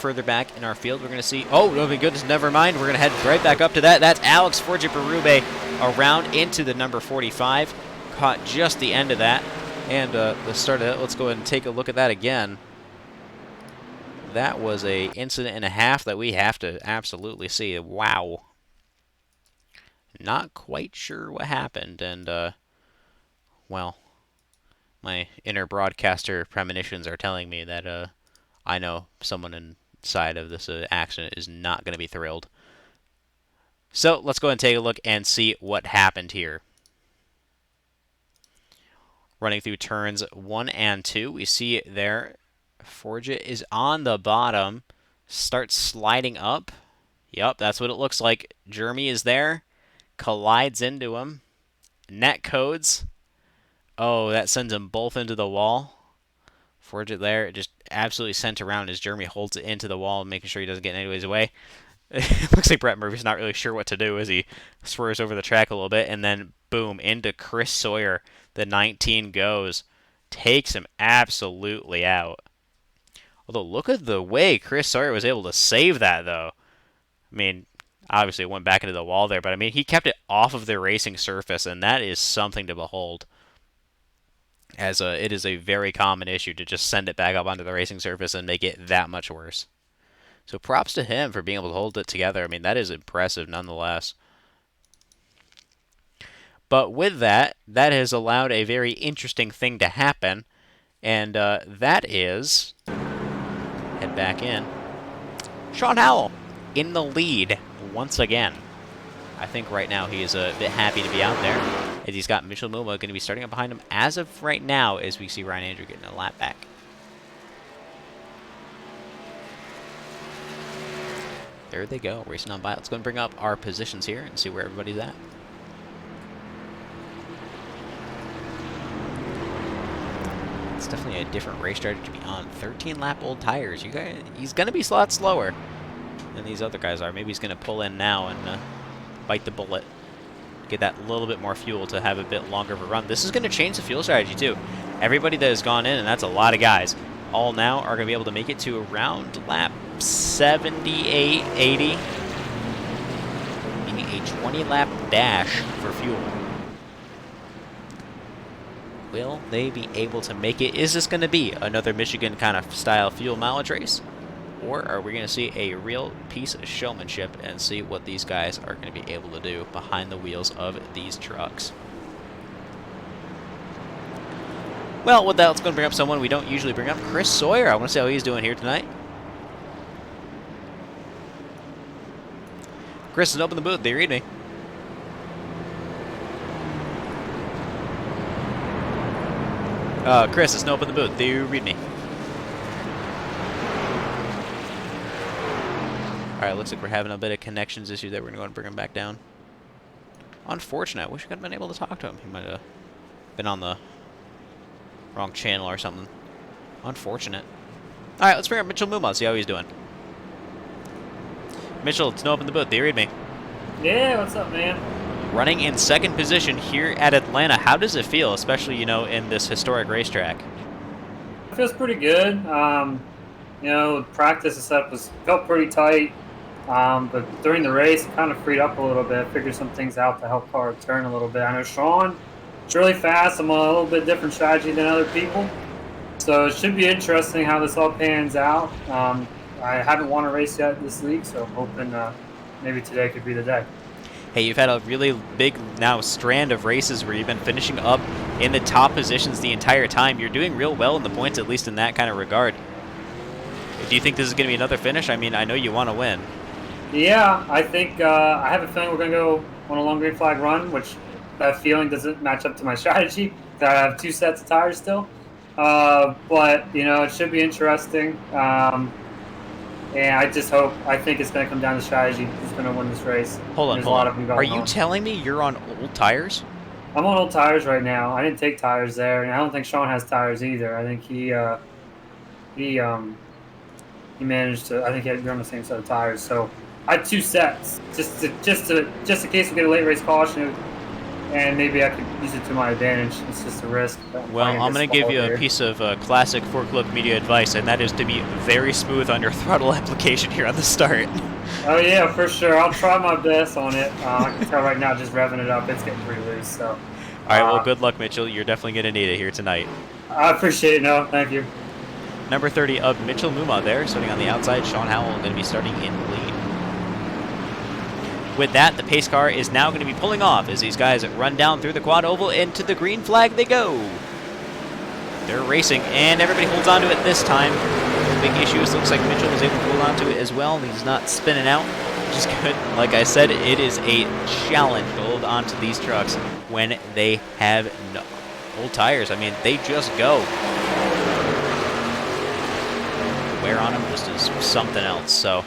Further back in our field, we're going to see, oh my goodness, never mind, we're going to head right back up to that. That's Alex Forget-Berube around into the number 45, caught just the end of that, and the start of that. Let's go ahead and take a look at that again. That was a incident and a half that we have to absolutely see. Wow. Not quite sure what happened, and well, my inner broadcaster premonitions are telling me that I know someone inside of this accident is not going to be thrilled. So let's go ahead and take a look and see what happened here. Running through turns 1 and 2, we see there Forget is on the bottom, starts sliding up. Yep, that's what it looks like. Jeremy is there, collides into him, net codes. Oh, that sends them both into the wall. Forget there, just absolutely sent around as Jeremy holds it into the wall, making sure he doesn't get any ways away. It looks like Brett Murphy's not really sure what to do as he swerves over the track a little bit, and then boom, into Chris Sawyer. The 19 goes, takes him absolutely out. Although, look at the way Chris Sawyer was able to save that, though. I mean, obviously it went back into the wall there, but I mean, he kept it off of the racing surface, and that is something to behold. As it is a very common issue to just send it back up onto the racing surface and make it that much worse. So props to him for being able to hold it together. I mean, that is impressive nonetheless. But with that, that has allowed a very interesting thing to happen, and that is, head back in, Sean Howell in the lead once again. I think right now he is a bit happy to be out there, as he's got Mitchell Muma going to be starting up behind him as of right now, as we see Ryan Andrew getting a lap back. There they go, racing on by. Let's go and bring up our positions here and see where everybody's at. It's definitely a different race strategy to be on. 13-lap old tires. You guys, he's going to be a lot slower than these other guys are. Maybe he's going to pull in now and bite the bullet. Get that little bit more fuel to have a bit longer of a run. This is going to change the fuel strategy too. Everybody that has gone in, and that's a lot of guys, all now are going to be able to make it to around lap 78, 80. Meaning a 20-lap dash for fuel. Will they be able to make it? Is this going to be another Michigan kind of style fuel mileage race? Or are we going to see a real piece of showmanship and see what these guys are going to be able to do behind the wheels of these trucks? Well, with that, let's go and bring up someone we don't usually bring up, Chris Sawyer. I want to see how he's doing here tonight. Chris is open the booth. Do you read me? Chris, it's no open the booth. Do you read me? Alright, looks like we're having a bit of connections issue there. We're going to go and bring him back down. Unfortunate. Wish we could have been able to talk to him. He might have been on the wrong channel or something. Unfortunate. Alright, let's bring up Mitchell Muma, see how he's doing. Mitchell, it's no open the booth. Do you read me? Yeah, what's up, man? Running in second position here at Atlanta. How does it feel, especially, you know, in this historic racetrack? It feels pretty good. You know, practice and stuff felt pretty tight. But during the race, it kind of freed up a little bit. Figured some things out to help car turn a little bit. I know Sean, it's really fast. I'm on a little bit different strategy than other people. So it should be interesting how this all pans out. I haven't won a race yet this week, so I'm hoping maybe today could be the day. Hey, you've had a really big now strand of races where you've been finishing up in the top positions the entire time. You're doing real well in the points, at least in that kind of regard. Do you think this is going to be another finish? I mean, I know you want to win. Yeah, I think I have a feeling we're going to go on a long green flag run, which that feeling doesn't match up to my strategy. I have 2 sets of tires still. But, you know, it should be interesting. And I think it's going to come down to strategy. Who's going to win this race? Hold on, a lot of them going Are you on. telling me you're on old tires? I'm on old tires right now. I didn't take tires there, and I don't think Sean has tires either. I think he managed to. I think you're on the same set of tires. So I had 2 sets, just in case we get a late race caution, and maybe I could use it to my advantage. It's just a risk. Well, I'm going to give you a piece of classic Forklift media advice, and that is to be very smooth on your throttle application here on the start. Oh yeah, for sure. I'll try my best on it. I can tell right now, just revving it up, it's getting pretty loose. So. All right. Well, good luck, Mitchell. You're definitely going to need it here tonight. I appreciate it. No, thank you. Number 30 of Mitchell Muma there, starting on the outside. Sean Howell going to be starting in the lead. With that, the pace car is now going to be pulling off as these guys run down through the quad oval. Into the green flag they go. They're racing, and everybody holds on to it this time. The big issue is looks like Mitchell was able to hold on to it as well, and he's not spinning out, which is good. Like I said, it is a challenge to hold on to these trucks when they have no old tires. I mean, they just go. The wear on them just is something else, so...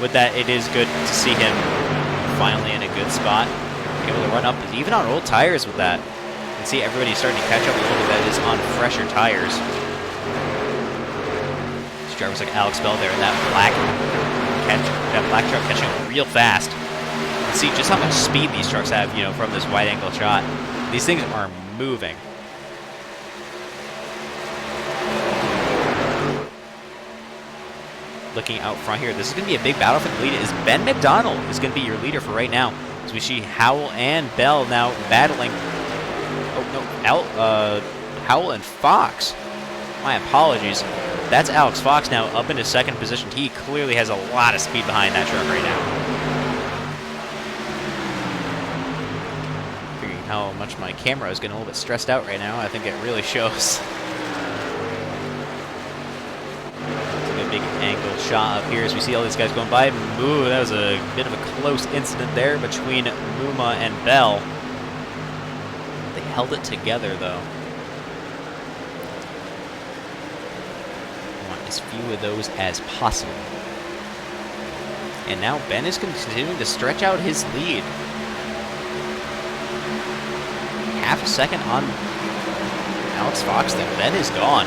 With that, it is good to see him finally in a good spot. Able to run up, even on old tires with that. You can see everybody starting to catch up a little bit that is on fresher tires. These drivers like Alex Bell there in that black truck catching up real fast. You can see just how much speed these trucks have, you know, from this wide angle shot. These things are moving. Looking out front here, this is going to be a big battle for the lead. Is Ben Mcdonald is going to be your leader for right now, as we see Howell and Bell now battling. Oh no, Howell and Fox. My apologies. That's Alex Fox now up into second position. He clearly has a lot of speed behind that truck right now. Figuring how much my camera is getting a little bit stressed out right now. I think it really shows. Big angle shot up here as we see all these guys going by. Ooh, that was a bit of a close incident there between Muma and Bell. They held it together, though. I want as few of those as possible. And now Ben is continuing to stretch out his lead. Half a second on Alex Fox, then Ben is gone.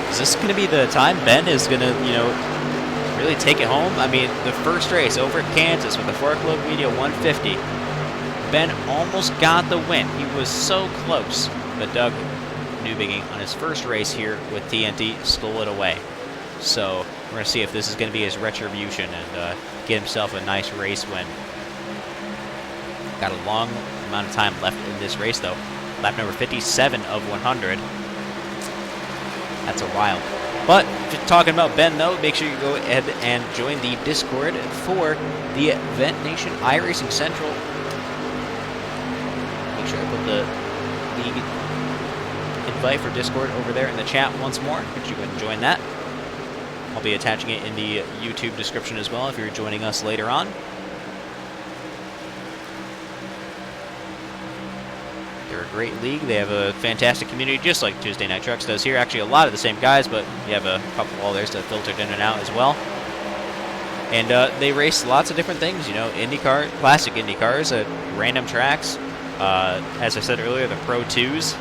Is this going to be the time Ben is going to, you know, really take it home? I mean, the first race over at Kansas with the Forklift Media 150, Ben almost got the win. He was so close, but Doug Newbiging on his first race here with TNT stole it away. So we're going to see if this is going to be his retribution and get himself a nice race win. Got a long amount of time left in this race, though. Lap number 57 of 100. That's a while. But just talking about Ben, though, make sure you go ahead and join the Discord for the Ventation iRacing Central. Make sure I put the invite for Discord over there in the chat once more. Make sure you go ahead and join that. I'll be attaching it in the YouTube description as well if you're joining us later on. They're a great league. They have a fantastic community, just like Tuesday Night Trucks does here. Actually, a lot of the same guys, but you have a couple of others that filtered in and out as well. And they race lots of different things, you know, IndyCar, classic Indy cars at random tracks. As I said earlier, the Pro 2s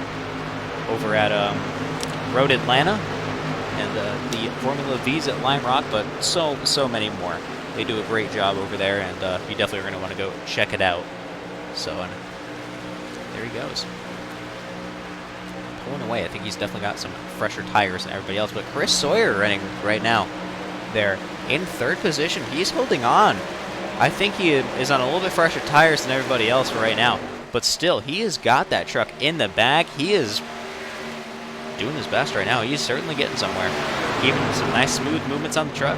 over at Road Atlanta, and the Formula V's at Lime Rock, but so many more. They do a great job over there, and you definitely are going to want to go check it out. So there he goes, pulling away. I think he's definitely got some fresher tires than everybody else. But Chris Sawyer running right now there in third position. He's holding on. I think he is on a little bit fresher tires than everybody else right now, but still, he has got that truck in the bag. He is doing his best right now. He's certainly getting somewhere. Even some nice smooth movements on the truck.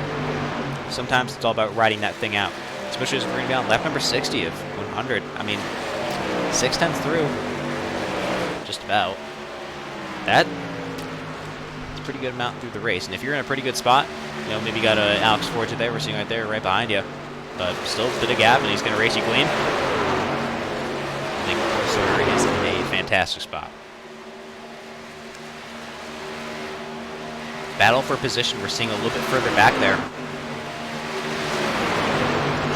Sometimes it's all about riding that thing out, especially as we're going to be on lap number 60 of 100. I mean, 6/10 through, just about. That's a pretty good amount through the race. And if you're in a pretty good spot, you know, maybe you got Alex Forge there, we're seeing right there, right behind you. But still a bit of gap, and he's going to race you clean. I think Sawyer is in a fantastic spot. Battle for position, we're seeing a little bit further back there.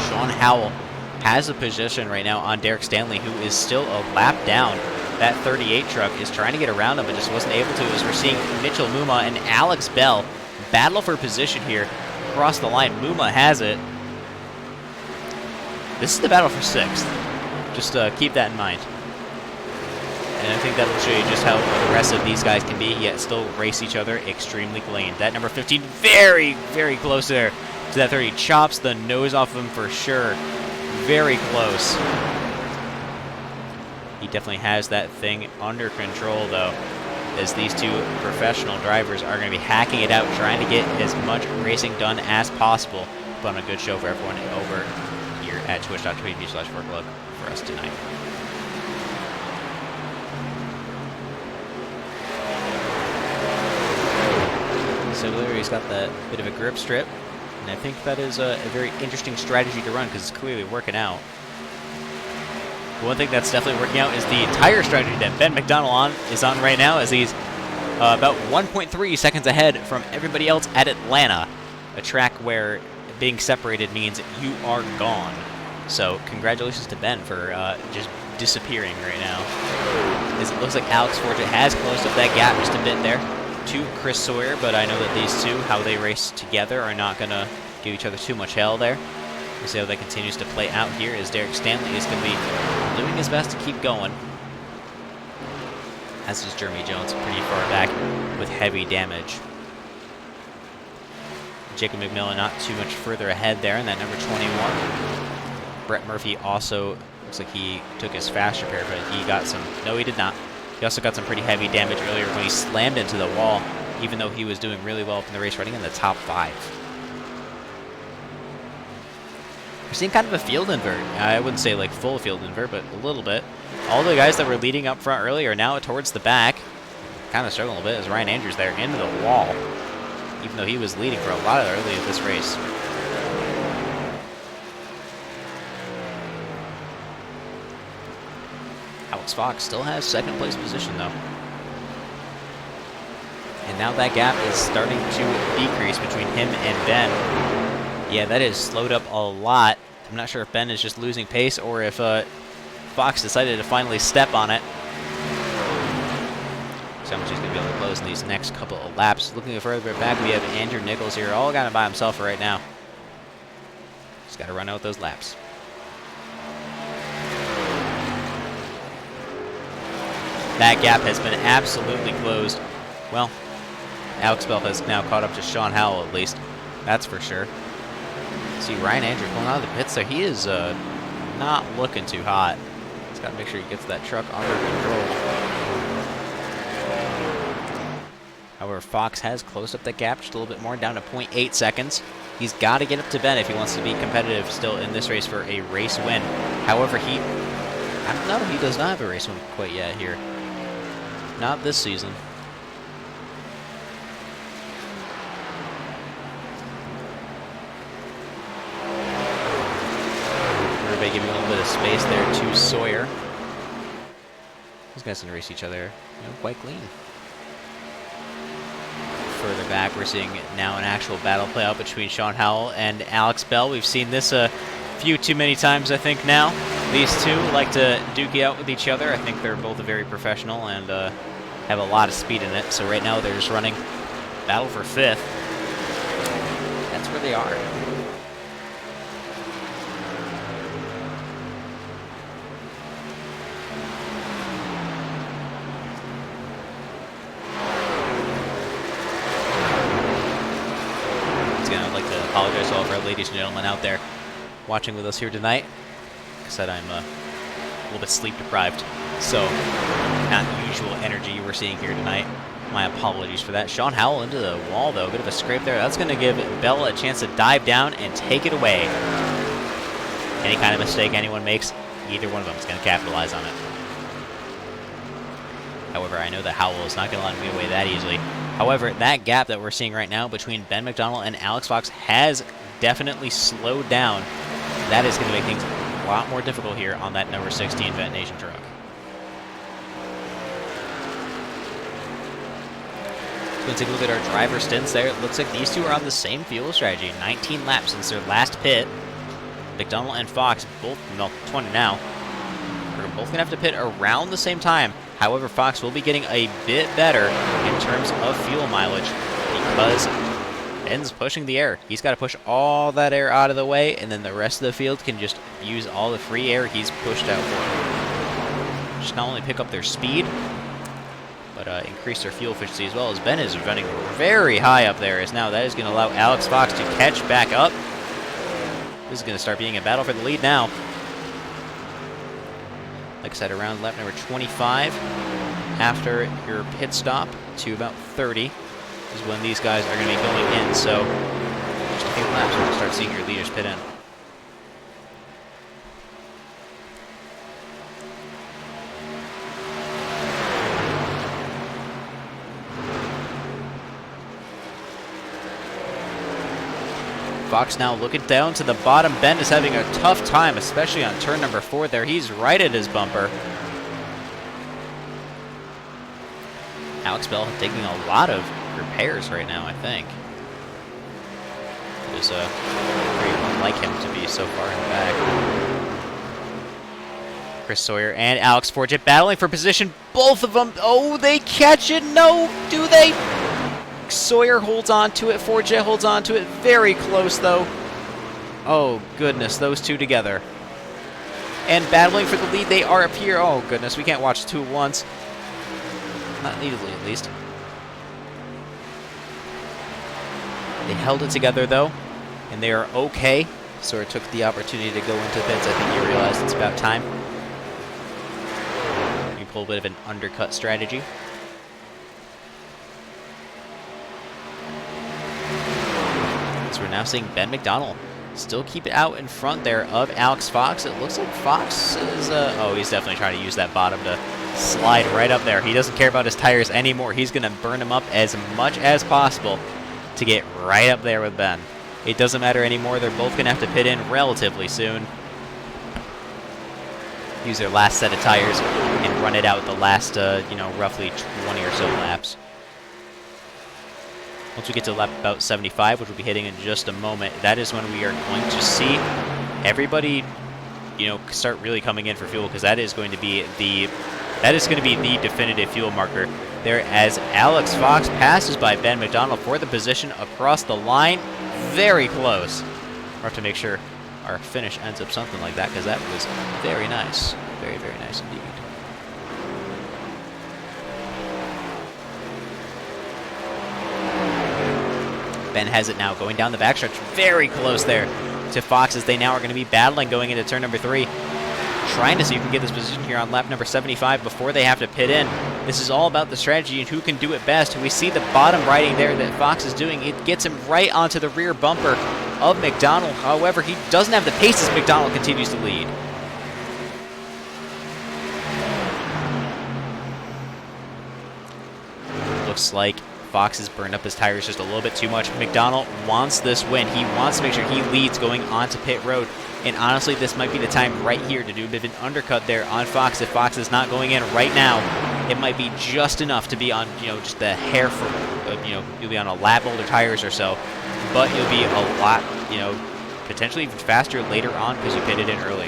Sean Howell has a position right now on Derek Stanley, who is still a lap down. That 38 truck is trying to get around him, but just wasn't able to, as we're seeing Mitchell Muma and Alex Bell battle for position here across the line. Muma has it. This is the battle for 6th. Just keep that in mind. And I think that will show you just how aggressive these guys can be, yet still race each other extremely clean. That number 15, very, very close there to that 30. Chops the nose off of him for sure. Very close. He definitely has that thing under control, though, as these two professional drivers are going to be hacking it out, trying to get as much racing done as possible. Put on a good show for everyone over here at twitch.tv/4Club for us tonight. So there he's got that bit of a grip strip, and I think that is a very interesting strategy to run because it's clearly working out. But one thing that's definitely working out is the tire strategy that Ben Mcdonald is on right now, as he's about 1.3 seconds ahead from everybody else at Atlanta, a track where being separated means you are gone. So congratulations to Ben for just disappearing right now, as it looks like Alex Forget has closed up that gap just a bit there to Chris Sawyer, but I know that these two, how they race together, are not going to give each other too much hell there. We'll see how that continues to play out here, as Derek Stanley is going to be doing his best to keep going, as is Jeremy Jones pretty far back with heavy damage. Jacob McMillan not too much further ahead there in that number 21. Brett Murphy also looks like he took his fast repair, but he got some, no he did not. He also got some pretty heavy damage earlier when he slammed into the wall, even though he was doing really well up in the race, running in the top 5. We're seeing kind of a field invert. I wouldn't say like full field invert, but a little bit. All the guys that were leading up front earlier are now towards the back. Kind of struggling a bit as Ryan Andrews there into the wall, even though he was leading for a lot of early of this race. Alex Fox still has second place position though. And now that gap is starting to decrease between him and Ben. Yeah, that is slowed up a lot. I'm not sure if Ben is just losing pace or if Fox decided to finally step on it. So how much he's going to be able to close in these next couple of laps. Looking further back, we have Andrew Nichols here, all got it by himself right now. Just got to run out those laps. That gap has been absolutely closed. Well, Alex Bell has now caught up to Sean Howell, at least. That's for sure. See Ryan Andrews pulling out of the pits there. He is not looking too hot. He's got to make sure he gets that truck under control. However, Fox has closed up the gap just a little bit more, down to 0.8 seconds. He's got to get up to Ben if he wants to be competitive still in this race for a race win. However, I don't know, he does not have a race win quite yet here. Not this season. Everybody giving a little bit of space there to Sawyer. These guys can race each other, quite clean. Further back, we're seeing now an actual battle play out between Sean Howell and Alex Bell. We've seen this a few too many times, I think, now. These two like to duke it out with each other. I think they're both very professional and have a lot of speed in it. So right now they're just running battle for 5th. That's where they are. Apologize to all of our ladies and gentlemen out there watching with us here tonight. Like I said, I'm a little bit sleep deprived, so not the usual energy we're seeing here tonight. My apologies for that. Sean Howell into the wall, though. A bit of a scrape there. That's going to give Bell a chance to dive down and take it away. Any kind of mistake anyone makes, either one of them is going to capitalize on it. However, I know that Howell is not going to let me away that easily. However, that gap that we're seeing right now between Ben McDonald and Alex Fox has definitely slowed down. That is going to make things a lot more difficult here on that number 16 Ventation truck. Let's go take a look at our driver stints there. It looks like these two are on the same fuel strategy. 19 laps since their last pit. McDonald and Fox, both, no, 20 now, are both going to have to pit around the same time. However, Fox will be getting a bit better in terms of fuel mileage because Ben's pushing the air. He's got to push all that air out of the way, and then the rest of the field can just use all the free air he's pushed out for. Just not only pick up their speed, but increase their fuel efficiency as well, as Ben is running very high up there. As now that is going to allow Alex Fox to catch back up. This is going to start being a battle for the lead now. Like I said, around lap number 25, after your pit stop to about 30, is when these guys are going to be going in. So, just a few laps, we're going to start seeing your leaders pit in. Fox now looking down to the bottom. Ben is having a tough time, especially on turn number 4 there. He's right at his bumper. Alex Bell taking a lot of repairs right now, I think. It is very unlike him to be so far in the back. Chris Sawyer and Alex Forget battling for position. Both of them. Oh, they catch it. No, do they? Sawyer holds on to it. Forget holds on to it. Very close, though. Oh, goodness. Those two together. And battling for the lead. They are up here. Oh, goodness. We can't watch two at once. Not neededly, at least. They held it together, though. And they are okay. Sawyer took the opportunity to go into the pits. I think he realized it's about time. You pull a bit of an undercut strategy. So we're now seeing Ben McDonald still keep it out in front there of Alex Fox. It looks like Fox is, oh, he's definitely trying to use that bottom to slide right up there. He doesn't care about his tires anymore. He's going to burn them up as much as possible to get right up there with Ben. It doesn't matter anymore. They're both going to have to pit in relatively soon. Use their last set of tires and run it out the last, roughly 20 or so laps. Once we get to lap about 75, which we'll be hitting in just a moment, that is when we are going to see everybody, start really coming in for fuel, because that is going to be the definitive fuel marker there as Alex Fox passes by Ben McDonald for the position across the line. Very close. We'll have to make sure our finish ends up something like that, because that was very nice. Very, very nice indeed. Ben has it now going down the backstretch. Very close there to Fox as they now are going to be battling going into turn number 3. trying to see who can get this position here on lap number 75 before they have to pit in. This is all about the strategy and who can do it best. We see the bottom riding there that Fox is doing. It gets him right onto the rear bumper of Mcdonald. However, he doesn't have the pace as Mcdonald continues to lead. Looks like Fox has burned up his tires just a little bit too much. Mcdonald wants this win. He wants to make sure he leads going onto pit road. And honestly, this might be the time right here to do a bit of an undercut there on Fox. If Fox is not going in right now, it might be just enough to be on, just the hair for, you'll be on a lap older tires or so. But you'll be a lot, potentially even faster later on because you pitted in early.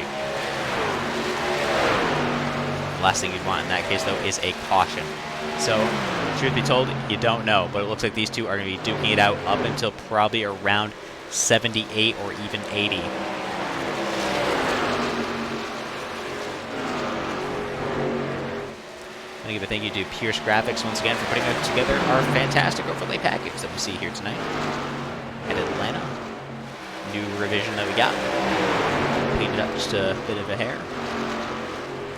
The last thing you'd want in that case, though, is a caution. So, truth be told, you don't know, but it looks like these two are going to be duking it out up until probably around 78 or even 80. I give a thank you to Pierce Graphics once again for putting together our fantastic overlay package that we see here tonight at Atlanta. New revision that we got. Cleaned it up just a bit of a hair.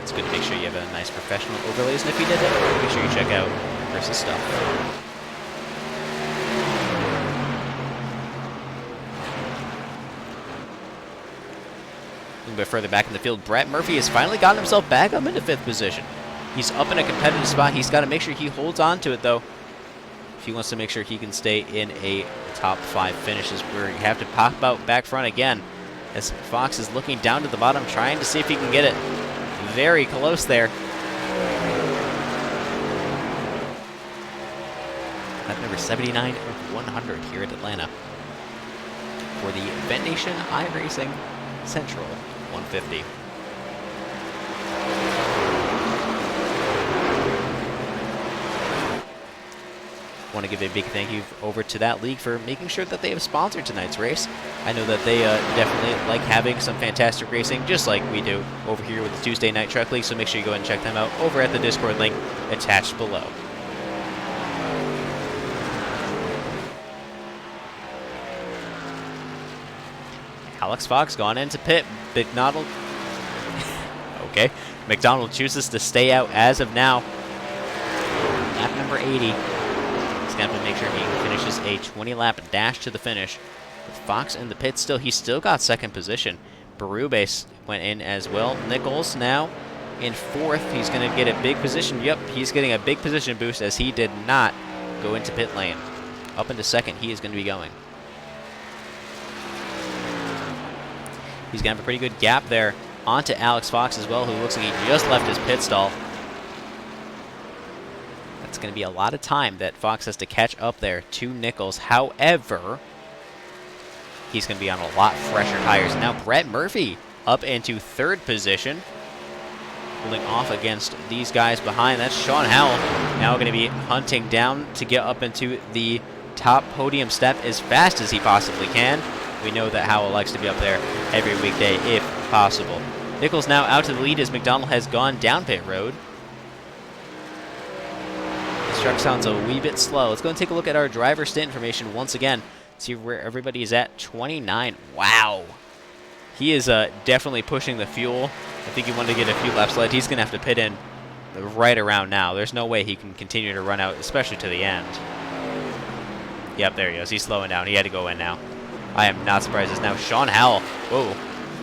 It's good to make sure you have a nice professional overlays, and if you did that, make sure you check out Chris's stuff. A little bit further back in the field, Brett Murphy has finally gotten himself back up into 5th position. He's up in a competitive spot. He's got to make sure he holds on to it, though, if he wants to make sure he can stay in a top 5 finishes, where you have to pop out back front again, as Fox is looking down to the bottom, trying to see if he can get it. Very close there. Lap number 79 of 100 here at Atlanta for the Ventation iRacing Central 150. Want to give a big thank you over to that league for making sure that they have sponsored tonight's race. I know that they definitely like having some fantastic racing, just like we do over here with the Tuesday Night Truck League, so make sure you go ahead and check them out over at the Discord link attached below. Alex Fox gone into pit. Mcdonald. Okay. Mcdonald chooses to stay out as of now. Lap number 80. Have to make sure he finishes a 20-lap dash to the finish. With Fox in the pit still, he's still got 2nd position. Berube went in as well. Nichols now in 4th. He's going to get a big position. Yep, he's getting a big position boost as he did not go into pit lane. Up into 2nd, he is going to be going. He's going to have a pretty good gap there onto Alex Fox as well, who looks like he just left his pit stall. It's going to be a lot of time that Fox has to catch up there to Nichols. However, he's going to be on a lot fresher tires. Now Brett Murphy up into 3rd position, holding off against these guys behind. That's Sean Howell now going to be hunting down to get up into the top podium step as fast as he possibly can. We know that Howell likes to be up there every weekday if possible. Nichols now out to the lead as Mcdonald has gone down pit road. This truck sounds a wee bit slow. Let's go and take a look at our driver stint information once again. See where everybody is at. 29. Wow. He is definitely pushing the fuel. I think he wanted to get a few laps left. He's going to have to pit in right around now. There's no way he can continue to run out, especially to the end. Yep, there he goes. He's slowing down. He had to go in now. I am not surprised. It's now Sean Howell. Whoa.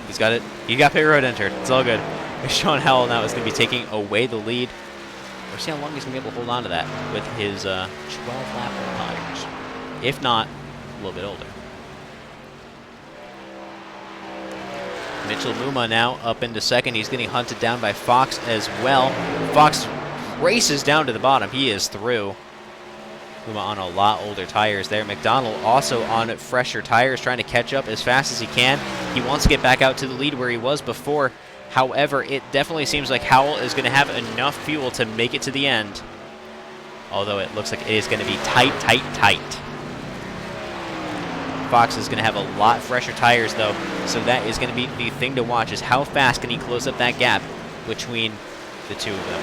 He's got it. He got pit road entered. It's all good. Sean Howell now is going to be taking away the lead. We'll see how long he's going to be able to hold on to that with his 12-lap tires. If not, a little bit older. Mitchell Muma now up into 2nd. He's getting hunted down by Fox as well. Fox races down to the bottom. He is through. Muma on a lot older tires there. Mcdonald also on fresher tires, trying to catch up as fast as he can. He wants to get back out to the lead where he was before. However, it definitely seems like Howell is going to have enough fuel to make it to the end. Although it looks like it is going to be tight. Fox is going to have a lot fresher tires, though, so that is going to be the thing to watch, is how fast can he close up that gap between the two of them.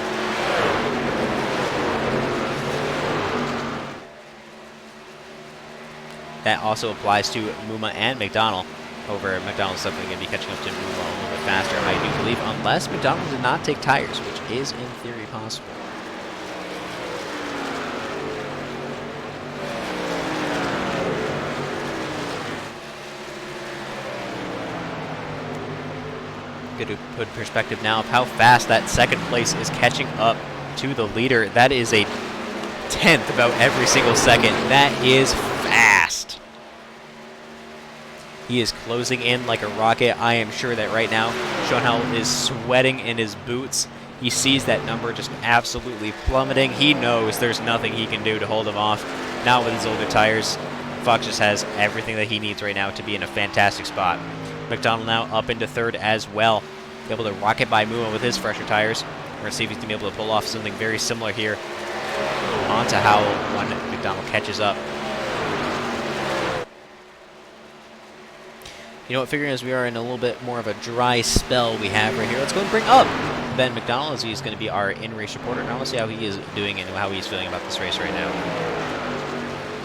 That also applies to Muma and Mcdonald. However, McDonald's definitely going to be catching up to Muma a little bit faster, I do believe, unless McDonald did not take tires, which is in theory possible. Good to put perspective now of how fast that second place is catching up to the leader. That is a tenth about every single second. That is fast. He is closing in like a rocket. I am sure that right now Sean Howell is sweating in his boots. He sees that number just absolutely plummeting. He knows there's nothing he can do to hold him off. Now with his older tires, Fox just has everything that he needs right now to be in a fantastic spot. McDonald now up into third as well. Able to rocket by Mua with his fresher tires. We're going to see if he's going to be able to pull off something very similar here onto Howell when McDonald catches up. You know what, figuring as we are in a little bit more of a dry spell we have right here, let's go and bring up Ben McDonald, as he's going to be our in-race reporter. Now let's see how he is doing and how he's feeling about this race right now.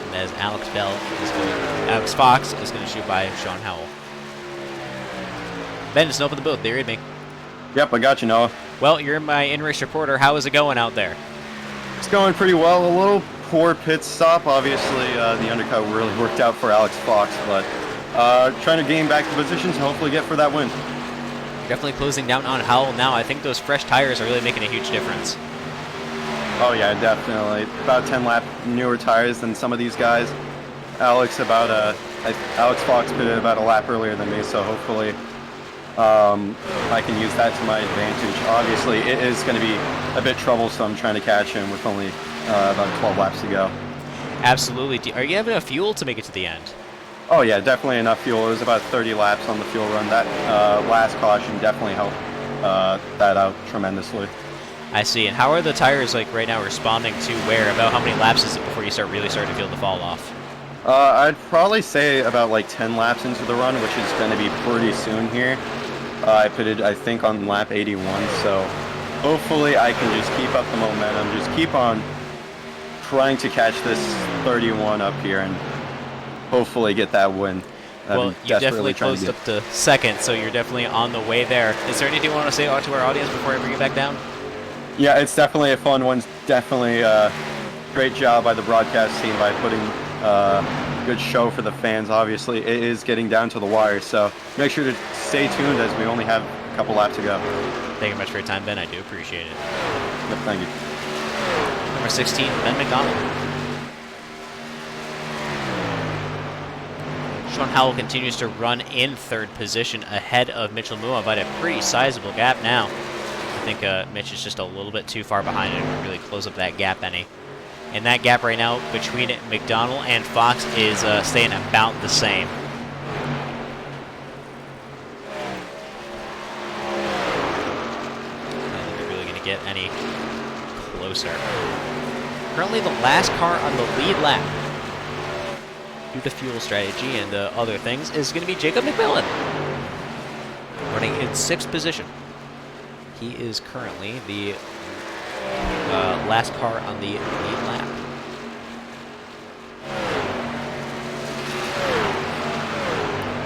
And as Alex Fox is going to shoot by Sean Howell. Ben, just open the booth. They read me. Yep, I got you, Noah. Well, you're my in-race reporter. How is it going out there? It's going pretty well. A little poor pit stop. Obviously, the undercut really worked out for Alex Fox, but trying to gain back the positions and hopefully get for that win. Definitely closing down on Howell now. I think those fresh tires are really making a huge difference. Oh yeah, definitely. About 10 lap newer tires than some of these guys. Alex Fox pitted about a lap earlier than me, so hopefully I can use that to my advantage. Obviously, it is going to be a bit troublesome trying to catch him with only about 12 laps to go. Absolutely. Are you having enough fuel to make it to the end? Oh yeah, definitely enough fuel. It was about 30 laps on the fuel run. That last caution definitely helped that out tremendously. I see. And how are the tires like right now responding to wear? About how many laps is it before you really start to feel the fall off? I'd probably say about like 10 laps into the run, which is going to be pretty soon here. I pitted, I think, on lap 81, so hopefully I can just keep up the momentum, just keep on trying to catch this 31 up here and hopefully get that win. Well, you definitely closed up to second, so you're definitely on the way there. Is there anything you want to say to our audience before I bring it back down? Yeah, it's definitely a fun one. Definitely a great job by the broadcast team by putting good show for the fans. Obviously, it is getting down to the wire, so make sure to stay tuned as we only have a couple laps to go. Thank you much for your time, Ben. I do appreciate it. Yep, thank you. Number 16, Ben McDonald. Sean Howell continues to run in third position ahead of Mitchell Mua by a pretty sizable gap now. I think Mitch is just a little bit too far behind him to really close up that gap any. And that gap right now between McDonald and Fox is staying about the same. I don't think they're really going to get any closer. Currently the last car on the lead lap, due to fuel strategy and other things, is going to be Jacob McMillan, running in 6th position. He is currently the last car on the lead lap.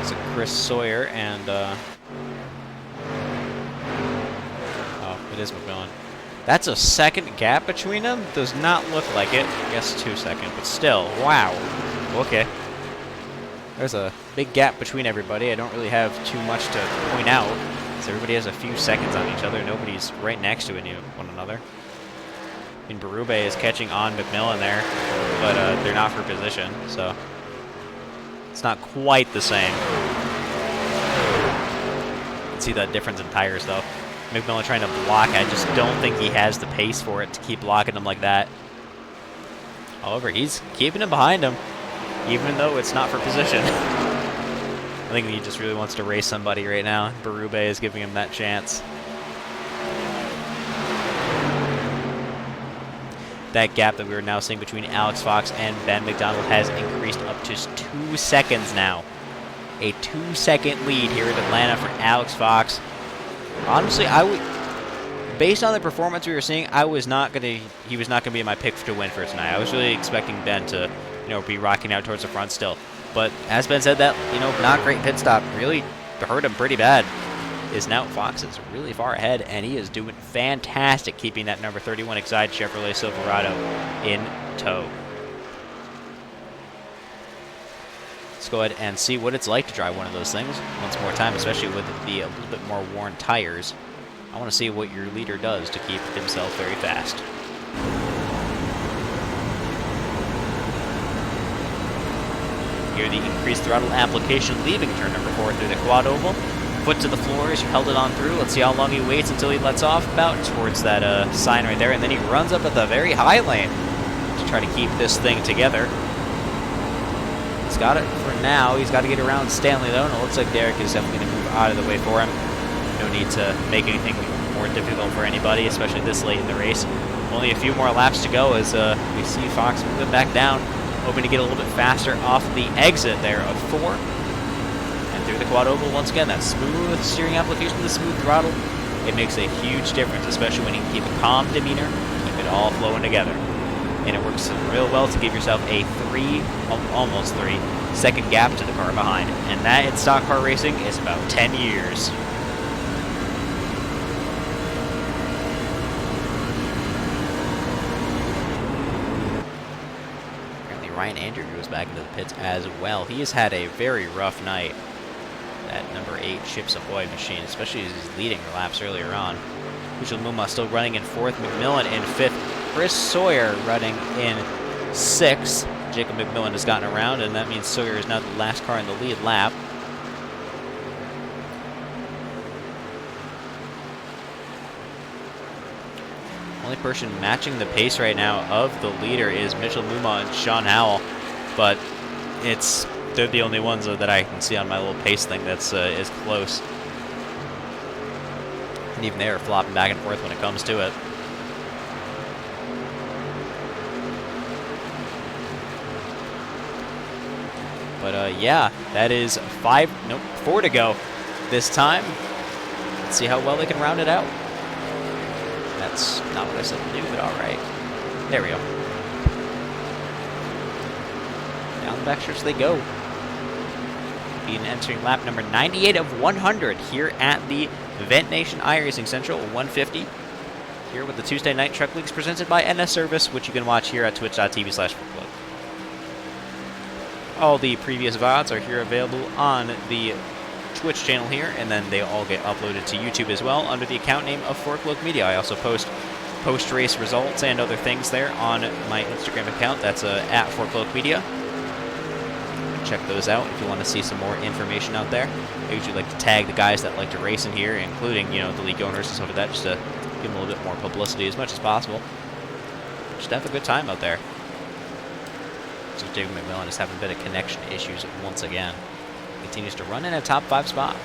So Chris Sawyer and oh, it is McMillan. That's a second gap between them. Does not look like it. I guess 2 seconds, but still, wow. Okay. There's a big gap between everybody. I don't really have too much to point out. So everybody has a few seconds on each other. Nobody's right next to one another. I mean, Berube is catching on McMillan there, but they're not for position, so it's not quite the same. You can see the difference in tires, though. McMillan trying to block. I just don't think he has the pace for it to keep blocking him like that. However, he's keeping him behind him, even though it's not for position. I think he just really wants to race somebody right now. Berube is giving him that chance. That gap that we are now seeing between Alex Fox and Ben McDonald has increased up to 2 seconds now. A 2-second lead here at Atlanta for Alex Fox. Honestly, based on the performance we were seeing, he was not gonna be my pick to win for tonight. I was really expecting Ben to, be rocking out towards the front still. But as Ben said, that not great pit stop really hurt him pretty bad. is now Fox is really far ahead, and he is doing fantastic keeping that number 31 Exide Chevrolet Silverado in tow. Let's go ahead and see what it's like to drive one of those things once more time, especially with the a little bit more worn tires. I want to see what your leader does to keep himself very fast. Here the increased throttle application leaving turn number 4 through the quad oval. Foot to the floor as you held it on through. Let's see how long he waits until he lets off, about towards that sign right there, and then he runs up at the very high lane to try to keep this thing together. He's got it for now. He's got to get around Stanley though, and it looks like Derek is definitely going to move out of the way for him. No need to make anything more difficult for anybody, especially this late in the race. Only a few more laps to go as we see Fox moving back down, hoping to get a little bit faster off the exit there of 4. And through the quad oval once again, that smooth steering application, the smooth throttle, it makes a huge difference, especially when you can keep a calm demeanor, keep it all flowing together. And it works real well to give yourself a almost 3-second gap to the car behind. And that in stock car racing is about 10 years. Ryan Andrew goes back into the pits as well. He has had a very rough night. That number 8 Chips Ahoy machine, especially as he's leading the laps earlier on. Mitchell Muma still running in 4th, McMillan in 5th, Chris Sawyer running in 6th. Jacob McMillan has gotten around, and that means Sawyer is now the last car in the lead lap. Only person matching the pace right now of the leader is Mitchell Muma and Sean Howell, but they're the only ones that I can see on my little pace thing that's is close. And even they are flopping back and forth when it comes to it. But yeah, that is 4 to go this time. Let's see how well they can round it out. That's not what I said to do, but alright. There we go. Down the backstretch they go. Being entering lap number 98 of 100 here at the Ventation iRacing Central 150. Here with the Tuesday Night Truck Leagues presented by NS Service, which you can watch here at twitch.tv/forkload. All the previous VODs are here available on the Twitch channel here, and then they all get uploaded to YouTube as well under the account name of Forkload Media. I also post post-race results and other things there on my Instagram account. That's at Forkload Media. Check those out if you want to see some more information out there. I usually like to tag the guys that like to race in here, including, you know, the league owners and stuff like that, just to give them a little bit more publicity as much as possible. Just have a good time out there. So Jacob McMillan is having a bit of connection issues once again. Continues to run in a top 5 spot.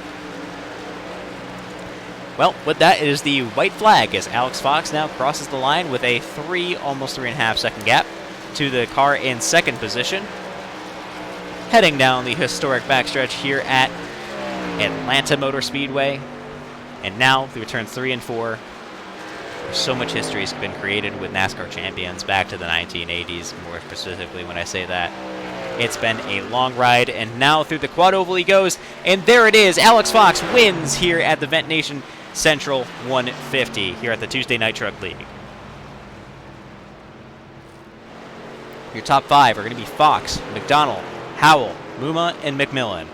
Well, with that, it is the white flag as Alex Fox now crosses the line with a almost 3.5 second gap to the car in 2nd position. Heading down the historic backstretch here at Atlanta Motor Speedway. And now through turns 3 and 4, so much history has been created with NASCAR champions back to the 1980s, more specifically when I say that. It's been a long ride, and now through the quad oval he goes, and there it is. Alex Fox wins here at the Ventation Central 150 here at the Tuesday Night Truck League. Your top 5 are going to be Fox, McDonald, Howell, Muma, and McMillan.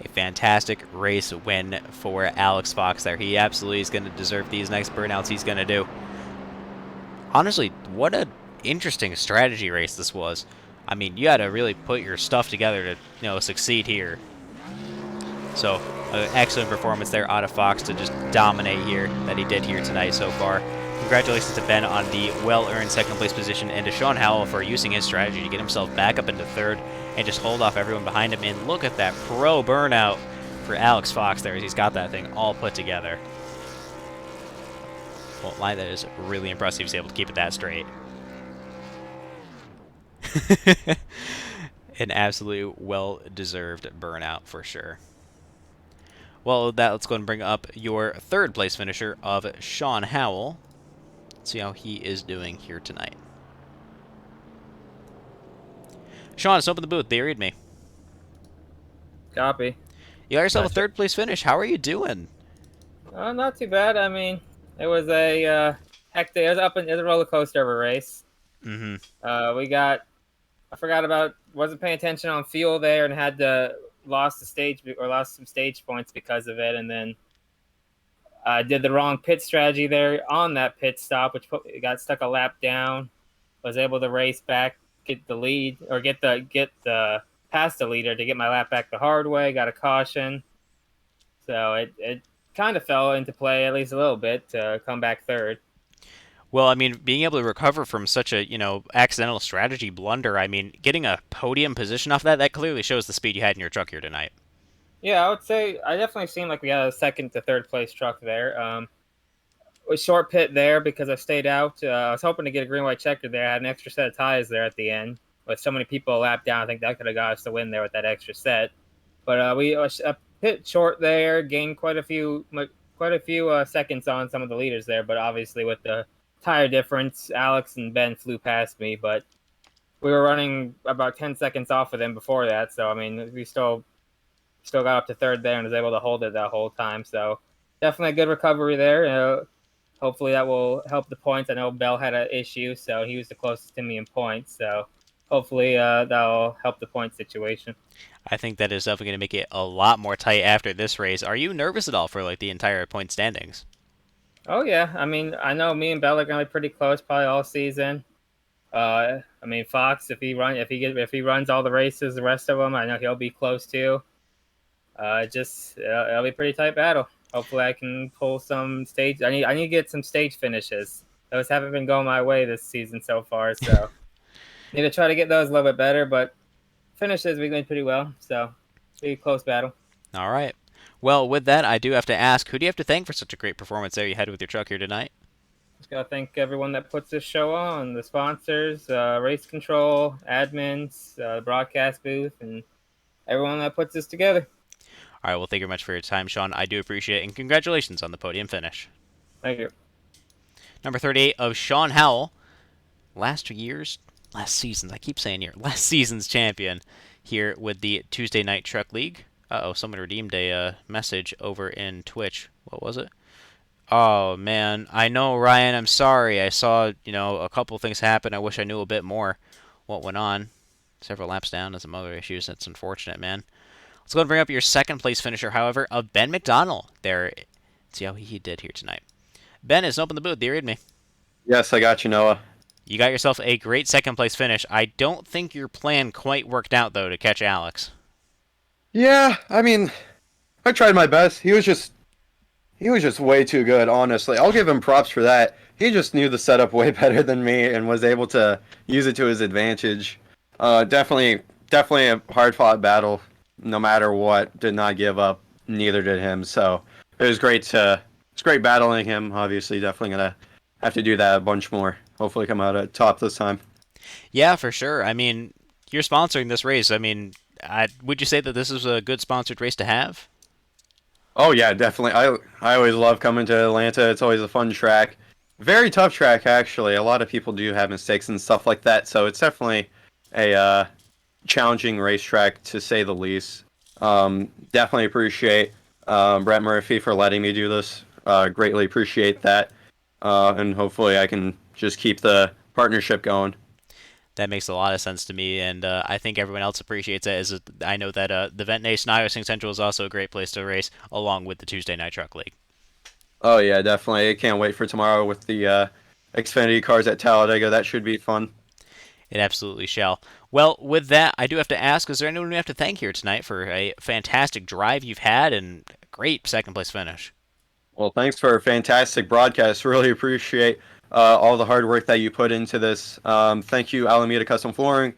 A fantastic race win for Alex Fox there. He absolutely is going to deserve these next burnouts he's going to do. Honestly, what an interesting strategy race this was. I mean, you got to really put your stuff together to, you know, succeed here. So, excellent performance there out of Fox to just dominate here that he did here tonight so far. Congratulations to Ben on the well-earned 2nd place position, and to Sean Howell for using his strategy to get himself back up into 3rd and just hold off everyone behind him. And look at that pro burnout for Alex Fox there as he's got that thing all put together. Well, line that is really impressive. He's able to keep it that straight. An absolute well-deserved burnout for sure. Well, with that, let's go and bring up your third place finisher of Sean Howell. Let's see how he is doing here tonight. Sean, let's open the booth. They read me. Copy. You got yourself a Gotcha. third place finish. How are you doing? Not too bad. I mean, it was a hectic. It was it was a roller coaster of a race. Mm-hmm. I forgot about. Wasn't paying attention on fuel there and had to lost some stage points because of it, and then I did the wrong pit strategy there on that pit stop, which got stuck a lap down. Was able to race back, get the lead, or get the past the leader to get my lap back the hard way. Got a caution, so it kind of fell into play at least a little bit to come back third. Well, I mean, being able to recover from such a, accidental strategy blunder, I mean, getting a podium position off that clearly shows the speed you had in your truck here tonight. Yeah, I would say I definitely seemed like we got a second to third place truck there. Was short pit there because I stayed out. I was hoping to get a green white checker there. I had an extra set of tires there at the end. With so many people a lap down, I think that could have got us the win there with that extra set. But we pit short there, gained quite a few seconds on some of the leaders there. But obviously with the tire difference, Alex and Ben flew past me. But we were running about 10 seconds off of them before that. So I mean, we still got up to third there and was able to hold it that whole time. So definitely a good recovery there. Hopefully that will help the points. I know Bell had an issue, so he was the closest to me in points. So hopefully that'll help the point situation. I think that is definitely going to make it a lot more tight after this race. Are you nervous at all for the entire point standings? Oh yeah, I mean I know me and Bell are gonna be pretty close probably all season. I mean Fox, if he runs all the races, the rest of them, I know he'll be close too. It'll be a pretty tight battle. Hopefully, I can pull some stage. I need to get some stage finishes. Those haven't been going my way this season so far, so need to try to get those a little bit better. But finishes we doing pretty well, so be a close battle. All right. Well, with that, I do have to ask, who do you have to thank for such a great performance there you had with your truck here tonight? Just gotta thank everyone that puts this show on, the sponsors, race control, admins, broadcast booth, and everyone that puts this together. All right, well, thank you very much for your time, Sean. I do appreciate it, and congratulations on the podium finish. Thank you. Number 38 of Sean Howell, last season's champion here with the Tuesday Night Truck League. Uh-oh, someone redeemed a message over in Twitch. What was it? Oh, man. I know, Ryan, I'm sorry. I saw, a couple things happen. I wish I knew a bit more what went on. Several laps down and some other issues. That's unfortunate, man. Let's go and bring up your second place finisher, however, of Ben Mcdonald. Let's see how he did here tonight. Ben, is open the booth. Do you read me? Yes, I got you, Noah. You got yourself a great second place finish. I don't think your plan quite worked out, though, to catch Alex. Yeah, I mean, I tried my best. He was just way too good, honestly. I'll give him props for that. He just knew the setup way better than me and was able to use it to his advantage. Definitely a hard-fought battle. No matter what, did not give up. Neither did him. So it was great battling him. Obviously, definitely gonna have to do that a bunch more. Hopefully, come out at top this time. Yeah, for sure. I mean, you're sponsoring this race. I mean, would you say that this is a good sponsored race to have? Oh yeah, definitely. I always love coming to Atlanta. It's always a fun track. Very tough track, actually. A lot of people do have mistakes and stuff like that. So it's definitely a challenging racetrack to say the least. Definitely appreciate Brett Murphy for letting me do this. Greatly appreciate that. And hopefully I can just keep the partnership going. That makes a lot of sense to me, and I think everyone else appreciates it. I know that the Ventation iRacing Central is also a great place to race, along with the Tuesday Night Truck League. Oh yeah, definitely. I can't wait for tomorrow with the Xfinity cars at Talladega. That should be fun. It absolutely shall. Well, with that, I do have to ask, is there anyone we have to thank here tonight for a fantastic drive you've had and a great second place finish? Well, thanks for a fantastic broadcast. Really appreciate all the hard work that you put into this. Thank you, Alameda Custom Flooring,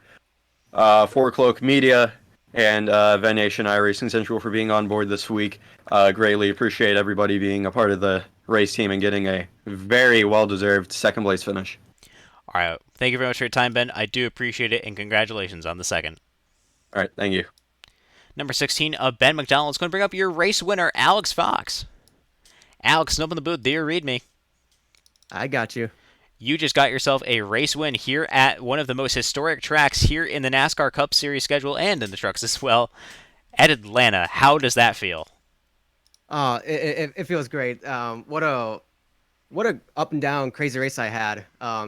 Four Cloak Media, and Ventation iRacing Central for being on board this week. Greatly appreciate everybody being a part of the race team and getting a very well-deserved second place finish. All right. Thank you very much for your time, Ben. I do appreciate it, and congratulations on the second. All right, thank you. Number 16 of Ben McDonald is going to bring up your race winner, Alex Fox. Alex, up in the booth. Do you read me? I got you. You just got yourself a race win here at one of the most historic tracks here in the NASCAR Cup Series schedule and in the trucks as well, at Atlanta. How does that feel? It feels great. What a up and down crazy race I had.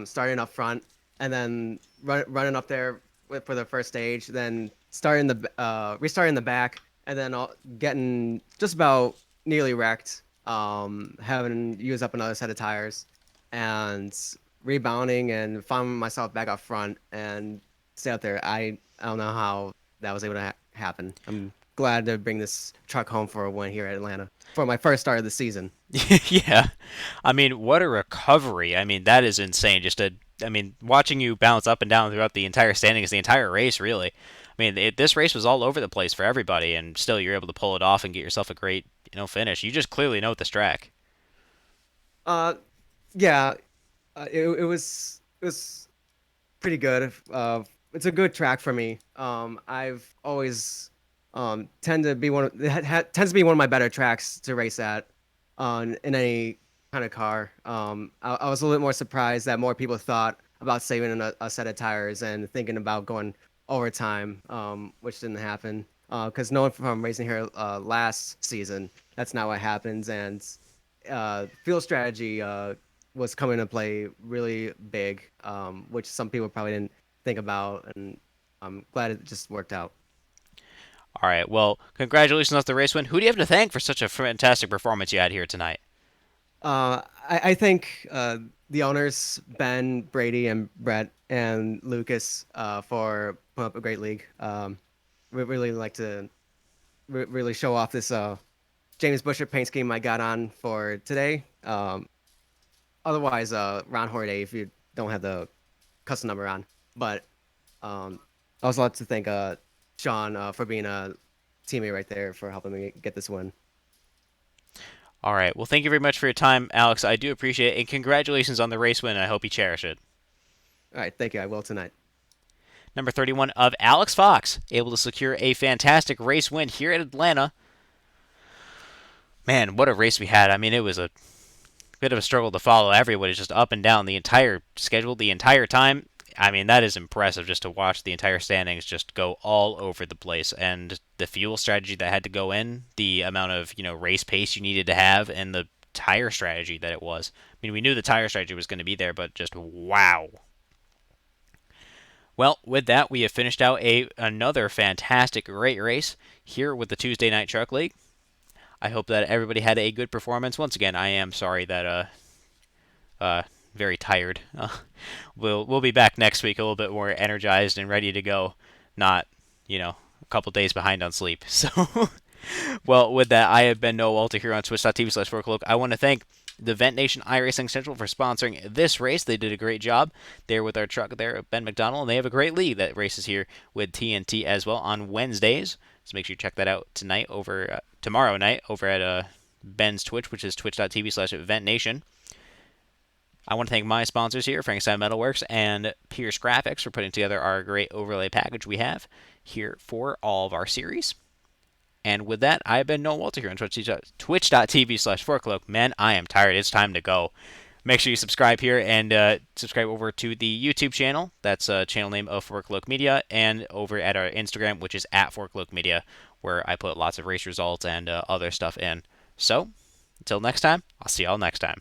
Starting up front and then running up there for the first stage, then restarting the back, and then getting just about nearly wrecked. Having used up another set of tires, and rebounding and finding myself back up front and stay out there. I don't know how that was able to happen. I'm glad to bring this truck home for a win here at Atlanta for my first start of the season. Yeah. I mean, what a recovery. I mean, that is insane. Watching you bounce up and down throughout the entire standings, the entire race, really. I mean, this race was all over the place for everybody, and still you're able to pull it off and get yourself a great, finish. You just clearly know this track. Yeah, it was pretty good. It's a good track for me. I've always tends to be one of my better tracks to race at in any kind of car. I was a little bit more surprised that more people thought about saving a set of tires and thinking about going overtime, which didn't happen. Because knowing from racing here last season, that's not what happens. And field strategy was coming into play really big, which some people probably didn't think about. And I'm glad it just worked out. All right. Well, congratulations on the race win. Who do you have to thank for such a fantastic performance you had here tonight? I think the owners, Ben, Brady, and Brett, and Lucas, for putting up a great league. We really like to really show off this James Busher paint scheme I got on for today. Otherwise, Ron Horday if you don't have the custom number on. But I also like to thank Sean for being a teammate right there for helping me get this win. All right. Well, thank you very much for your time, Alex. I do appreciate it, and congratulations on the race win. I hope you cherish it. All right, thank you. I will tonight. Number 31 of Alex Fox, able to secure a fantastic race win here at Atlanta. Man, what a race we had. I mean, it was a bit of a struggle to follow. Everybody's just up and down the entire schedule, the entire time. I mean, that is impressive just to watch the entire standings just go all over the place. And the fuel strategy that had to go in, the amount of, race pace you needed to have, and the tire strategy that it was. I mean, we knew the tire strategy was going to be there, but just wow. Well, with that, we have finished out another fantastic, great race here with the Tuesday Night Truck League. I hope that everybody had a good performance. Once again, I am sorry that very tired. We'll be back next week a little bit more energized and ready to go. Not, a couple days behind on sleep. So, well, with that, I have been Noah Walter here on Twitch.tv/4o'clock. I want to thank the Ventation iRacing Central for sponsoring this race. They did a great job there with our truck there at Ben McDonald, and they have a great league that races here with TNT as well on Wednesdays. So make sure you check that out tomorrow night over at Ben's Twitch, which is twitch.tv/Ventation. I want to thank my sponsors here, Frankenstein Metalworks and Pierce Graphics, for putting together our great overlay package we have here for all of our series. And with that, I've been Noah Walter here on twitch.tv/4o'clock. Man, I am tired. It's time to go. Make sure you subscribe here and subscribe over to the YouTube channel. That's a channel name of 4o'clock Media, and over at our Instagram, which is at 4o'clock Media, where I put lots of race results and other stuff in. So, until next time, I'll see y'all next time.